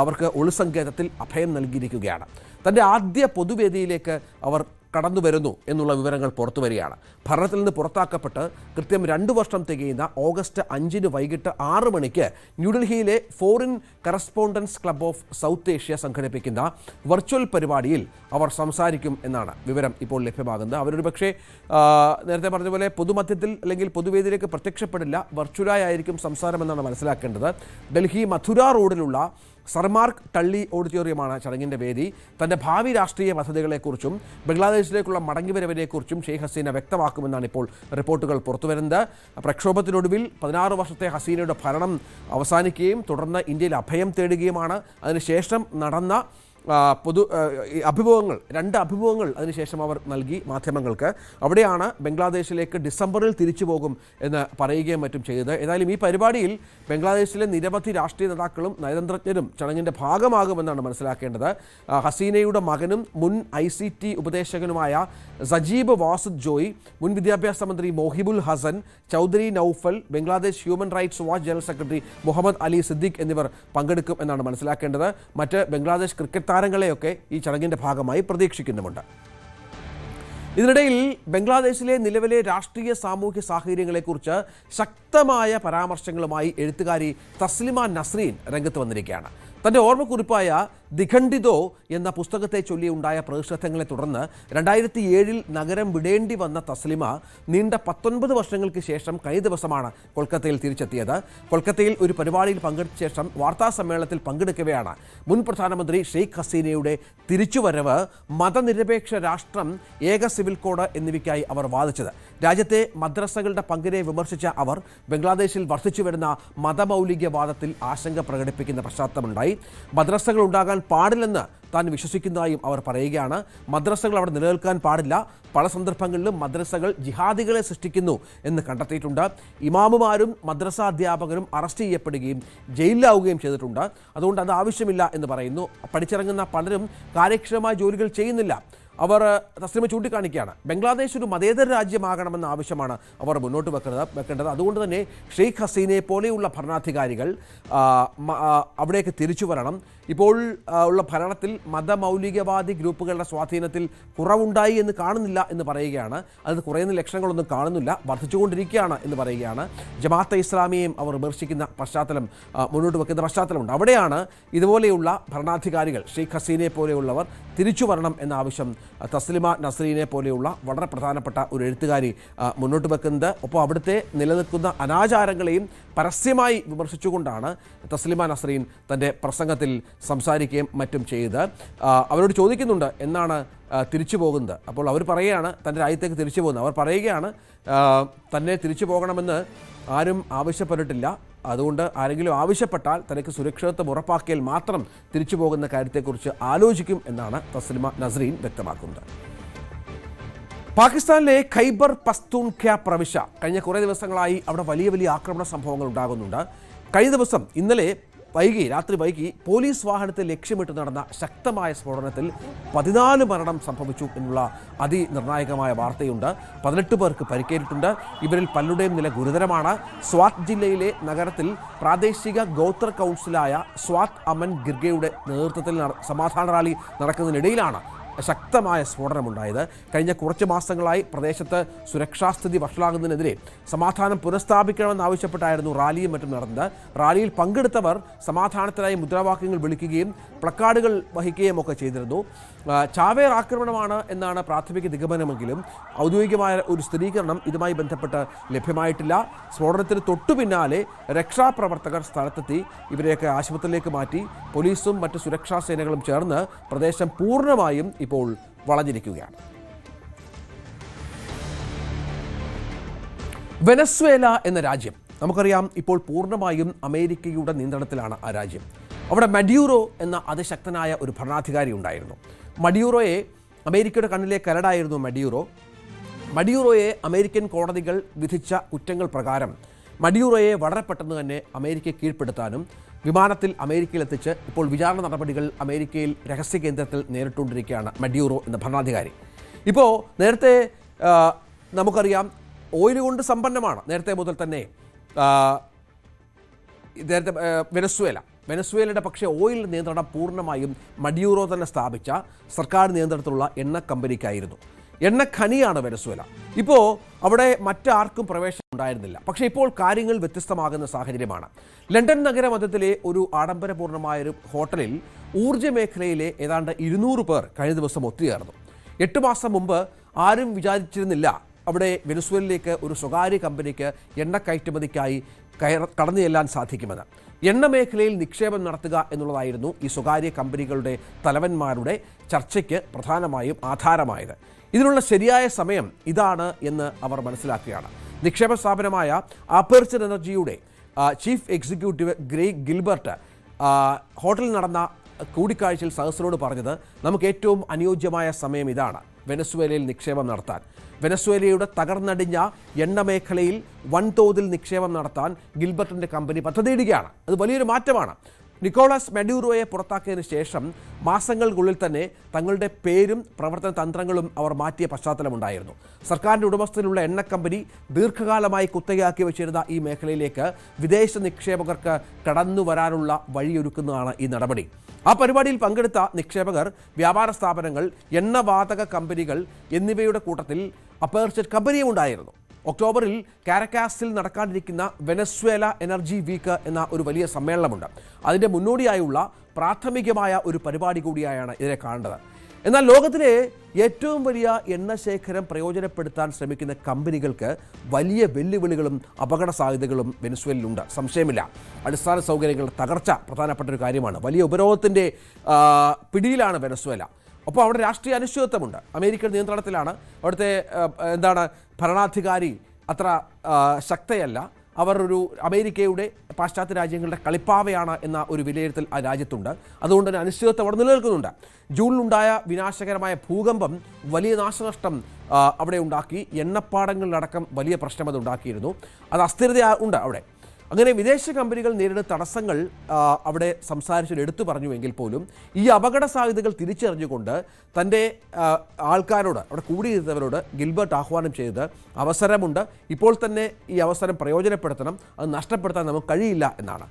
അവർക്ക് ഒളിസങ്കേതത്തിൽ അഭയം നൽകിയിരിക്കുകയാണ്. തൻ്റെ ആദ്യ പൊതുവേദിയിലേക്ക് അവർ കടന്നു വരുന്നു എന്നുള്ള വിവരങ്ങൾ പുറത്തു വരികയാണ്. ഭരണത്തിൽ നിന്ന് പുറത്താക്കപ്പെട്ട് കൃത്യം 2 വർഷം തികയുന്ന ഓഗസ്റ്റ് 5 വൈകിട്ട് 6 മണിക്ക് ന്യൂഡൽഹിയിലെ foreign correspondence club of south Asia സംഘടിപ്പിക്കുന്ന വെർച്വൽ പരിപാടിയിൽ അവർ സംസാരിക്കും എന്നാണ് വിവരം ഇപ്പോൾ ലഭ്യമാകുന്നത്. അവരൊരു പക്ഷേ നേരത്തെ പറഞ്ഞതുപോലെ പൊതുമധ്യത്തിൽ അല്ലെങ്കിൽ പൊതുവേദിയിലേക്ക് പ്രത്യക്ഷപ്പെടില്ല, വെർച്വലായി ആയിരിക്കും സംസാരമെന്നാണ് മനസ്സിലാക്കേണ്ടത്. ഡൽഹി മഥുര റോഡിലുള്ള സർമാർക്ക് ടള്ളി ഓഡിറ്റോറിയമാണ് ചടങ്ങിൻ്റെ വേദി. തൻ്റെ ഭാവി രാഷ്ട്രീയ പദ്ധതികളെക്കുറിച്ചും ബംഗ്ലാദേശിലേക്കുള്ള മടങ്ങിവരവിനെക്കുറിച്ചും ഷെയ്ഖ് ഹസീന വ്യക്തമാക്കുമെന്നാണ് ഇപ്പോൾ റിപ്പോർട്ടുകൾ പുറത്തുവരുന്നത്. പ്രക്ഷോഭത്തിനൊടുവിൽ 16 വർഷത്തെ ഹസീനയുടെ ഭരണം അവസാനിക്കുകയും തുടർന്ന് ഇന്ത്യയിൽ അഭയം തേടുകയുമാണ്. അതിനുശേഷം നടന്ന രണ്ട് അഭിമുഖങ്ങൾ അതിനുശേഷം അവർ നൽകി മാധ്യമങ്ങൾക്ക്. അവിടെയാണ് ബംഗ്ലാദേശിലേക്ക് ഡിസംബറിൽ തിരിച്ചു പോകും എന്ന് പറയുകയും മറ്റും ചെയ്തത്. ഏതായാലും ഈ പരിപാടിയിൽ ബംഗ്ലാദേശിലെ നിരവധി രാഷ്ട്രീയ നേതാക്കളും നയതന്ത്രജ്ഞരും ചടങ്ങിൻ്റെ ഭാഗമാകുമെന്നാണ് മനസ്സിലാക്കേണ്ടത്. ഹസീനയുടെ മകനും മുൻ ICT ഉപദേശകനുമായ സജീബ് വാസുദ് ജോയി, മുൻ വിദ്യാഭ്യാസ മന്ത്രി Mohibul Hasan, Chowdhury Nowfel, Bangladesh Human Rights Watch general secretary Muhammad Ali Siddique എന്നിവർ പങ്കെടുക്കും എന്നാണ് മനസ്സിലാക്കേണ്ടത്. മറ്റ് ബംഗ്ലാദേശ് ക്രിക്കറ്റ് താരങ്ങളെയൊക്കെ ഈ ചടങ്ങിൻ്റെ ഭാഗമായി പ്രതീക്ഷിക്കുന്നുമുണ്ട്. ഇതിനിടയിൽ ബംഗ്ലാദേശിലെ നിലവിലെ രാഷ്ട്രീയ സാമൂഹ്യ സാഹചര്യങ്ങളെക്കുറിച്ച് ശക്തമായ പരാമർശങ്ങളുമായി എഴുത്തുകാരി തസ്ലിമ നസ്രീൻ രംഗത്ത് വന്നിരിക്കുകയാണ്. തൻ്റെ ഓർമ്മക്കുറിപ്പായ ദിഖണ്ഡിതോ എന്ന പുസ്തകത്തെ ചൊല്ലിയുണ്ടായ പ്രതിഷേധങ്ങളെ തുടർന്ന് 2007 നഗരം വിടേണ്ടി വന്ന തസ്ലിമ നീണ്ട 19 വർഷങ്ങൾക്ക് ശേഷം കഴിഞ്ഞ ദിവസമാണ് കൊൽക്കത്തയിൽ തിരിച്ചെത്തിയത്. കൊൽക്കത്തയിൽ ഒരു പരിപാടിയിൽ പങ്കെടുത്ത ശേഷം വാർത്താ സമ്മേളനത്തിൽ പങ്കെടുക്കവെയാണ് മുൻ പ്രധാനമന്ത്രി ഷെയ്ഖ് ഹസീനയുടെ തിരിച്ചുവരവ്, മതനിരപേക്ഷ രാഷ്ട്രം, ഏക സിവിൽ കോഡ് എന്നിവയ്ക്കായി അവർ വാദിച്ചത്. രാജ്യത്തെ മദ്രസകളുടെ പങ്കിനെ വിമർശിച്ച അവർ ബംഗ്ലാദേശിൽ വർദ്ധിച്ചുവരുന്ന മതമൗലികവാദത്തിൽ ആശങ്ക പ്രകടിപ്പിക്കുന്ന പശ്ചാത്തലമുണ്ടായി. മദ്രസകൾ ഉണ്ടാകാൻ പാടില്ലെന്ന് താൻ വിശ്വസിക്കുന്നതായും അവർ പറയുകയാണ്. മദ്രസകൾ അവിടെ നിലനിൽക്കാൻ പാടില്ല. പല സന്ദർഭങ്ങളിലും മദ്രസകൾ ജിഹാദികളെ സൃഷ്ടിക്കുന്നു എന്ന് കണ്ടെത്തിയിട്ടുണ്ട്. ഇമാമുമാരും മദ്രസ അധ്യാപകരും അറസ്റ്റ് ചെയ്യപ്പെടുകയും ജയിലിലാവുകയും ചെയ്തിട്ടുണ്ട്. അതുകൊണ്ട് അത് ആവശ്യമില്ല എന്ന് പറയുന്നു. പഠിച്ചിറങ്ങുന്ന പലരും കാര്യക്ഷമമായ ജോലികൾ ചെയ്യുന്നില്ല. അവർ തസ്ലിമ ചൂണ്ടിക്കാണിക്കുകയാണ്, ബംഗ്ലാദേശ് ഒരു മതേതര രാജ്യമാകണമെന്ന ആവശ്യമാണ് അവർ മുന്നോട്ട് വെക്കേണ്ടത്. അതുകൊണ്ട് തന്നെ ഷെയ്ഖ് ഹസീനയെ പോലെയുള്ള ഭരണാധികാരികൾ അവിടേക്ക് തിരിച്ചു വരണം. ഇപ്പോൾ ഉള്ള ഭരണത്തിൽ മതമൗലികവാദി ഗ്രൂപ്പുകളുടെ സ്വാധീനത്തിൽ കുറവുണ്ടായി എന്ന് കാണുന്നില്ല എന്ന് പറയുകയാണ്. അത് കുറയുന്ന ലക്ഷണങ്ങളൊന്നും കാണുന്നില്ല, വർദ്ധിച്ചുകൊണ്ടിരിക്കുകയാണ് എന്ന് പറയുകയാണ്. ജമാഅത്തെ ഇസ്ലാമിയെയും അവർ വിമർശിക്കുന്ന പശ്ചാത്തലം മുന്നോട്ട് വെക്കുന്ന പശ്ചാത്തലമുണ്ട്. അവിടെയാണ് ഇതുപോലെയുള്ള ഭരണാധികാരികൾ ഷെയ്ഖ് ഹസീനയെ പോലെയുള്ളവർ തിരിച്ചു വരണം എന്ന ആവശ്യം തസ്ലിമ നസ്രീനെ പോലെയുള്ള വളരെ പ്രധാനപ്പെട്ട ഒരു എഴുത്തുകാരി മുന്നോട്ട് വെക്കുന്നത്. ഒപ്പം അവിടുത്തെ നിലനിൽക്കുന്ന അനാചാരങ്ങളെയും പരസ്യമായി വിമർശിച്ചുകൊണ്ടാണ് തസ്ലിമ നസ്രീൻ തൻ്റെ പ്രസംഗത്തിൽ സംസാരിക്കുകയും മറ്റും ചെയ്ത്. അവരോട് ചോദിക്കുന്നുണ്ട് എന്നാണ് തിരിച്ചു പോകുന്നത്. അപ്പോൾ അവർ പറയുകയാണ് തൻ്റെ രാജ്യത്തേക്ക് തിരിച്ചു പോകുന്നത്. അവർ പറയുകയാണ് തന്നെ തിരിച്ചു പോകണമെന്ന് ആരും ആവശ്യപ്പെട്ടിട്ടില്ല. അതുകൊണ്ട് ആരെങ്കിലും ആവശ്യപ്പെട്ടാൽ തനിക്ക് സുരക്ഷിതത്വം ഉറപ്പാക്കിയാൽ മാത്രം തിരിച്ചു പോകുന്ന കാര്യത്തെക്കുറിച്ച് ആലോചിക്കും എന്നാണ് തസ്ലിമ നസ്രീൻ വ്യക്തമാക്കുന്നത്. പാകിസ്ഥാനിലെ ഖൈബർ പഖ്തൂൺഖ്വ പ്രവിശ്യ കഴിഞ്ഞ കുറേ ദിവസങ്ങളായി അവിടെ വലിയ വലിയ ആക്രമണ സംഭവങ്ങൾ ഉണ്ടാകുന്നുണ്ട്. കഴിഞ്ഞ ദിവസം ഇന്നലെ രാത്രി വൈകി പോലീസ് വാഹനത്തെ ലക്ഷ്യമിട്ട് നടന്ന ശക്തമായ സ്ഫോടനത്തിൽ 14 മരണം സംഭവിച്ചു എന്നുള്ള അതിനിർണായകമായ വാർത്തയുണ്ട്. 18 പേർക്ക് പരിക്കേറ്റിട്ടുണ്ട്. ഇവരിൽ പലരുടെയും നില ഗുരുതരമാണ്. സ്വാത് ജില്ലയിലെ നഗരത്തിൽ പ്രാദേശിക ഗോത്ര കൗൺസിലായ സ്വാത് അമൻ ഗിർഗയുടെ നേതൃത്വത്തിൽ സമാധാന റാലി നടക്കുന്നതിനിടയിലാണ് ശക്തമായ സ്ഫോടനമുണ്ടായത്. കഴിഞ്ഞ കുറച്ച് മാസങ്ങളായി പ്രദേശത്ത് സുരക്ഷാസ്ഥിതി വഷളാകുന്നതിനെതിരെ സമാധാനം പുനഃസ്ഥാപിക്കണമെന്നാവശ്യപ്പെട്ടായിരുന്നു റാലിയും മറ്റും നടന്നത്. റാലിയിൽ പങ്കെടുത്തവർ സമാധാനത്തിനായി മുദ്രാവാക്യങ്ങൾ വിളിക്കുകയും പ്ലക്കാർഡുകൾ വഹിക്കുകയും ഒക്കെ ചെയ്തിരുന്നു. ചാവേർ ആക്രമണമാണ് എന്നാണ് പ്രാഥമിക നിഗമനമെങ്കിലും ഔദ്യോഗികമായ ഒരു സ്ഥിരീകരണം ഇതുമായി ബന്ധപ്പെട്ട് ലഭ്യമായിട്ടില്ല. സ്ഫോടനത്തിന് തൊട്ടു പിന്നാലെ രക്ഷാപ്രവർത്തകർ സ്ഥലത്തെത്തി ഇവരെയൊക്കെ ആശുപത്രിയിലേക്ക് മാറ്റി. പോലീസും മറ്റ് സുരക്ഷാ സേനകളും ചേർന്ന് പ്രദേശം പൂർണ്ണമായും ഇപ്പോൾ വളഞ്ഞിരിക്കുകയാണ്. വെനസ്വേല എന്ന രാജ്യം നമുക്കറിയാം, ഇപ്പോൾ പൂർണ്ണമായും അമേരിക്കയുടെ നിയന്ത്രണത്തിലാണ് ആ രാജ്യം. അവിടെ മഡ്യൂറോ എന്ന അതിശക്തനായ ഒരു ഭരണാധികാരി ഉണ്ടായിരുന്നു. മഡ്യൂറോയെ അമേരിക്കയുടെ കണ്ണിലെ കരടായിരുന്നു മഡ്യൂറോയെ അമേരിക്കൻ കോടതികൾ വിധിച്ച കുറ്റങ്ങൾ പ്രകാരം മഡ്യൂറോയെ വളരെ പെട്ടെന്ന് തന്നെ അമേരിക്കയെ കീഴ്പ്പെടുത്താനും വിമാനത്തിൽ അമേരിക്കയിലെത്തിച്ച് ഇപ്പോൾ വിചാരണ നടപടികൾ അമേരിക്കയിൽ രഹസ്യ കേന്ദ്രത്തിൽ നേരിട്ടുകൊണ്ടിരിക്കുകയാണ് മഡ്യൂറോ എന്ന ഭരണാധികാരി. ഇപ്പോൾ നേരത്തെ നമുക്കറിയാം ഓയിൽ കൊണ്ട് സമ്പന്നമാണ് നേരത്തെ മുതൽ തന്നെ വെനസ്വേലയുടെ പക്ഷേ ഓയിൽ നിയന്ത്രണം പൂർണ്ണമായും മഡ്യൂറോ തന്നെ സ്ഥാപിച്ച സർക്കാർ നിയന്ത്രണത്തിലുള്ള എണ്ണ കമ്പനിക്കായിരുന്നു. എണ്ണഖനിയാണ് വെനസ്വേല. ഇപ്പോൾ അവിടെ മറ്റാർക്കും പ്രവേശനം ഉണ്ടായിരുന്നില്ല. പക്ഷേ ഇപ്പോൾ കാര്യങ്ങൾ വ്യത്യസ്തമാകുന്ന സാഹചര്യമാണ്. ലണ്ടൻ നഗരമധ്യത്തിലെ ഒരു ആഡംബരപൂർണ്ണമായൊരു ഹോട്ടലിൽ ഊർജ്ജ മേഖലയിലെ ഏതാണ്ട് 200 പേർ കഴിഞ്ഞ ദിവസം ഒത്തുചേർന്നു. 8 മാസം മുമ്പ് ആരും വിചാരിച്ചിരുന്നില്ല അവിടെ വെനസ്വേലയിലേക്ക് ഒരു സ്വകാര്യ കമ്പനിക്ക് എണ്ണ കയറ്റുമതിക്കായി കടന്നു ചെല്ലാൻ സാധിക്കുമെന്ന്. എണ്ണ മേഖലയിൽ നിക്ഷേപം നടത്തുക എന്നുള്ളതായിരുന്നു ഈ സ്വകാര്യ കമ്പനികളുടെ തലവന്മാരുടെ ചർച്ചയ്ക്ക് പ്രധാനമായും ആധാരമായത്. ഇതിനുള്ള ശരിയായ സമയം ഇതാണ് എന്ന് അവർ മനസ്സിലാക്കുകയാണ്. നിക്ഷേപ സ്ഥാപനമായ അപ്പർച്ചർ എനർജിയുടെ ചീഫ് എക്സിക്യൂട്ടീവ് ഗ്രേഗ് ഗിൽബർട്ട് ഹോട്ടലിൽ നടന്ന കൂടിക്കാഴ്ചയിൽ സദസ്സിനോട് പറഞ്ഞത്, നമുക്ക് ഏറ്റവും അനുയോജ്യമായ സമയം ഇതാണ് വെനസ്വേലയിൽ നിക്ഷേപം നടത്താൻ. വെനസ്വേലയുടെ തകർന്നടിഞ്ഞ എണ്ണ മേഖലയിൽ വൻതോതിൽ നിക്ഷേപം നടത്താൻ ഗിൽബർട്ടിൻ്റെ കമ്പനി പദ്ധതിയിടുകയാണ്. അത് വലിയൊരു മാറ്റമാണ്. നിക്കോളാസ് മഡ്യൂറോയെ പുറത്താക്കിയതിന് ശേഷം മാസങ്ങൾക്കുള്ളിൽ തന്നെ തങ്ങളുടെ പേരും പ്രവർത്തന തന്ത്രങ്ങളും അവർ മാറ്റിയ പശ്ചാത്തലമുണ്ടായിരുന്നു. സർക്കാരിൻ്റെ ഉടമസ്ഥതയിലുള്ള എണ്ണ കമ്പനി ദീർഘകാലമായി കുത്തകയാക്കി വെച്ചിരുന്ന ഈ മേഖലയിലേക്ക് വിദേശ നിക്ഷേപകർക്ക് കടന്നു വരാനുള്ള വഴിയൊരുക്കുന്നതാണ് ഈ നടപടി. ആ പരിപാടിയിൽ പങ്കെടുത്ത നിക്ഷേപകർ, വ്യാപാര സ്ഥാപനങ്ങൾ, എണ്ണവാതക കമ്പനികൾ എന്നിവയുടെ കൂട്ടത്തിൽ അപ്പർച്ചർ കമ്പനിയും ഉണ്ടായിരുന്നു. ഒക്ടോബറിൽ കാരക്കാസിൽ നടക്കാനിരിക്കുന്ന വെനസ്വേല എനർജി വീക്ക് എന്ന ഒരു വലിയ സമ്മേളനമുണ്ട്. അതിൻ്റെ മുന്നോടിയായുള്ള പ്രാഥമികമായ ഒരു പരിപാടി കൂടിയായാണ് ഇതിനെ കാണേണ്ടത്. എന്നാൽ ലോകത്തിലെ ഏറ്റവും വലിയ എണ്ണശേഖരം പ്രയോജനപ്പെടുത്താൻ ശ്രമിക്കുന്ന കമ്പനികൾക്ക് വലിയ വെല്ലുവിളികളും അപകട സാധ്യതകളും വെനസ്വേലയിലുണ്ട്, സംശയമില്ല. അടിസ്ഥാന സൗകര്യങ്ങളുടെ തകർച്ച പ്രധാനപ്പെട്ട ഒരു കാര്യമാണ്. വലിയ ഉപരോധത്തിൻ്റെ പിടിയിലാണ് വെനസ്വേല. അപ്പോൾ അവിടെ രാഷ്ട്രീയ അനിശ്ചിതത്വമുണ്ട്. അമേരിക്കൻ നിയന്ത്രണത്തിലാണ്. അവിടുത്തെ ഭരണാധികാരി അത്ര ശക്തയല്ല. അവർ ഒരു അമേരിക്കയുടെ പാശ്ചാത്യ രാജ്യങ്ങളുടെ കളിപ്പാവയാണ് എന്ന ഒരു വിലയിരുത്തൽ ആ രാജ്യത്തുണ്ട്. അതുകൊണ്ട് തന്നെ അനിശ്ചിതത്വം അവിടെ നിലനിൽക്കുന്നുണ്ട്. ജൂണിലുണ്ടായ വിനാശകരമായ ഭൂകമ്പം വലിയ നാശനഷ്ടം അവിടെ ഉണ്ടാക്കി. എണ്ണപ്പാടങ്ങളിലടക്കം വലിയ പ്രശ്നം അത് ഉണ്ടാക്കിയിരുന്നു. അത് അസ്ഥിരത ഉണ്ട് അവിടെ. അങ്ങനെ വിദേശ കമ്പനികൾ നേരിടുന്ന തടസ്സങ്ങൾ അവിടെ സംസാരിച്ചത് എടുത്തു പറഞ്ഞുവെങ്കിൽ പോലും ഈ അപകട സാധ്യതകൾ തിരിച്ചറിഞ്ഞുകൊണ്ട് തൻ്റെ ആൾക്കാരോട്, അവിടെ കൂടിയിരുന്നവരോട് ഗിൽബർട്ട് ആഹ്വാനം ചെയ്തത്, അവസരമുണ്ട്, ഇപ്പോൾ തന്നെ ഈ അവസരം പ്രയോജനപ്പെടുത്തണം, അത് നഷ്ടപ്പെടുത്താൻ നമുക്ക് കഴിയില്ല എന്നാണ്.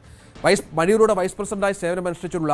മണിയൂറുടെ വൈസ് പ്രസിഡന്റായി സേവനമനുഷ്ഠിച്ചുള്ള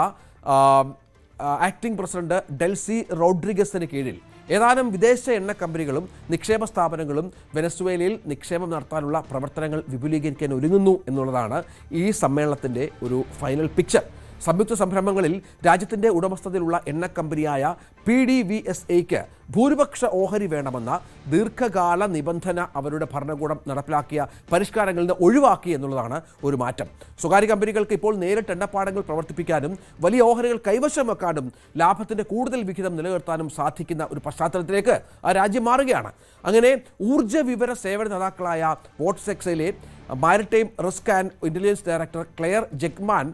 ആക്ടിംഗ് പ്രസിഡന്റ് ഡെൽസി റോഡ്രിഗസിന് കീഴിൽ ഏതാനും വിദേശ എണ്ണ കമ്പനികളും നിക്ഷേപ സ്ഥാപനങ്ങളും വെനസ്വേലയിൽ നിക്ഷേപം നടത്താനുള്ള പ്രവർത്തനങ്ങൾ വിപുലീകരിക്കാൻ ഒരുങ്ങുന്നു എന്നുള്ളതാണ് ഈ സമ്മേളനത്തിൻ്റെ ഒരു ഫൈനൽ പിക്ചർ. സംയുക്ത സംരംഭങ്ങളിൽ രാജ്യത്തിൻ്റെ ഉടമസ്ഥതയിലുള്ള എണ്ണ കമ്പനിയായ PDVSAക്ക് ഭൂരിപക്ഷ ഓഹരി വേണമെന്ന ദീർഘകാല നിബന്ധന അവരുടെ ഭരണകൂടം നടപ്പിലാക്കിയ പരിഷ്കാരങ്ങളിൽ നിന്ന് ഒഴിവാക്കി എന്നുള്ളതാണ് ഒരു മാറ്റം. സ്വകാര്യ കമ്പനികൾക്ക് ഇപ്പോൾ നേരിട്ട് എണ്ണപ്പാടങ്ങൾ പ്രവർത്തിപ്പിക്കാനും വലിയ ഓഹരികൾ കൈവശം വെക്കാനും ലാഭത്തിൻ്റെ കൂടുതൽ വിഹിതം നിലനിർത്താനും സാധിക്കുന്ന ഒരു പശ്ചാത്തലത്തിലേക്ക് ആ രാജ്യം മാറുകയാണ്. അങ്ങനെ ഊർജ്ജ വിവര സേവന ദാതാക്കളായ വോട്ട്സെക്സിലെ maritime risk and intelligence director Claire Jungman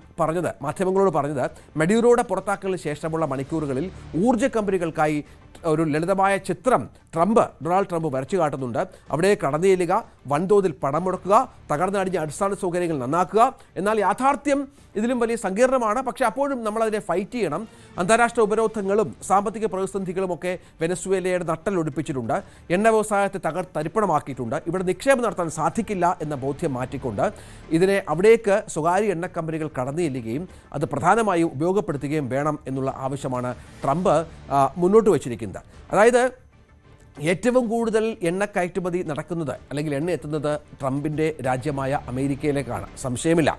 മാധ്യമങ്ങളോട് പറഞ്ഞത്, മഡ്യൂറോയുടെ പുറത്താക്കലിന് ശേഷമുള്ള മണിക്കൂറുകളിൽ ഊർജ്ജ കമ്പനികൾക്കായി ഒരു ലളിതമായ ചിത്രം ഡൊണാൾഡ് ട്രംപ് വരച്ചു കാട്ടുന്നുണ്ട്. അവിടെ കടന്നു ചെല്ലുക, വൻതോതിൽ പണം മുടക്കുക, തകർന്നടിഞ്ഞ അടിസ്ഥാന സൗകര്യങ്ങൾ നന്നാക്കുക. എന്നാൽ യാഥാർത്ഥ്യം ഇതിലും വലിയ സങ്കീർണമാണ്. പക്ഷേ അപ്പോഴും നമ്മളതിനെ ഫൈറ്റ് ചെയ്യണം. അന്താരാഷ്ട്ര ഉപരോധങ്ങളും സാമ്പത്തിക പ്രതിസന്ധികളും ഒക്കെ വെനസ്വേലയുടെ നട്ടലൊടിപ്പിച്ചിട്ടുണ്ട്. എണ്ണ വ്യവസായത്തെ തരിപ്പണമാക്കിയിട്ടുണ്ട്. ഇവിടെ നിക്ഷേപം നടത്താൻ സാധിക്കില്ല എന്ന ബോധ്യം മാറ്റിക്കൊണ്ട് ഇതിനെ അവിടേക്ക് സ്വകാര്യ എണ്ണ കമ്പനികൾ കടന്നു ചെല്ലുകയും അത് പ്രധാനമായും ഉപയോഗപ്പെടുത്തുകയും വേണം എന്നുള്ള ആവശ്യമാണ് ട്രംപ് മുന്നോട്ട് വച്ചിരിക്കുന്നത്. അതായത് ഏറ്റവും കൂടുതൽ എണ്ണ കയറ്റുമതി നടക്കുന്നത് അല്ലെങ്കിൽ എണ്ണ എത്തുന്നത് ട്രംപിൻ്റെ രാജ്യമായ അമേരിക്കയിലേക്കാണ്, സംശയമില്ല.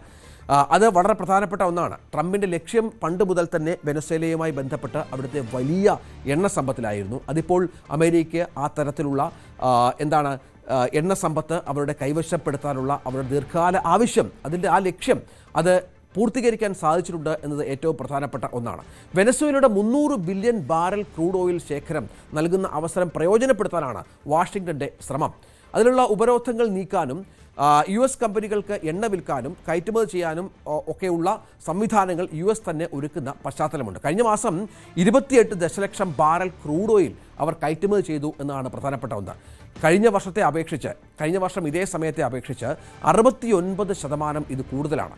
അത് വളരെ പ്രധാനപ്പെട്ട ഒന്നാണ്. ട്രംപിൻ്റെ ലക്ഷ്യം പണ്ട് മുതൽ തന്നെ വെനസ്വേലയുമായി ബന്ധപ്പെട്ട് അവിടുത്തെ വലിയ എണ്ണ സമ്പത്തിലായിരുന്നു. അതിപ്പോൾ അമേരിക്ക ആ തരത്തിലുള്ള എണ്ണ സമ്പത്ത് അവരുടെ കൈവശപ്പെടുത്താനുള്ള അവരുടെ ദീർഘകാല ആവശ്യം, അതിൻ്റെ ആ ലക്ഷ്യം അത് പൂർത്തീകരിക്കാൻ സാധിച്ചിട്ടുണ്ട് എന്നത് ഏറ്റവും പ്രധാനപ്പെട്ട ഒന്നാണ്. വെനസ്വേലയുടെ 300 ബില്യൺ ബാരൽ ക്രൂഡ് ഓയിൽ ശേഖരം നൽകുന്ന അവസരം പ്രയോജനപ്പെടുത്താനാണ് വാഷിംഗ്ടൻ്റെ ശ്രമം. അതിലുള്ള ഉപരോധങ്ങൾ നീക്കാനും US കമ്പനികൾക്ക് എണ്ണ വിൽക്കാനും കയറ്റുമതി ചെയ്യാനും ഒക്കെയുള്ള സംവിധാനങ്ങൾ US തന്നെ ഒരുക്കുന്ന പശ്ചാത്തലമുണ്ട്. കഴിഞ്ഞ മാസം 28 ദശലക്ഷം ബാരൽ ക്രൂഡ് ഓയിൽ അവർ കയറ്റുമതി ചെയ്തു എന്നതാണ് പ്രധാനപ്പെട്ട ഒന്ന്. കഴിഞ്ഞ വർഷം ഇതേ സമയത്തെ അപേക്ഷിച്ച് 69% ഇത് കൂടുതലാണ്.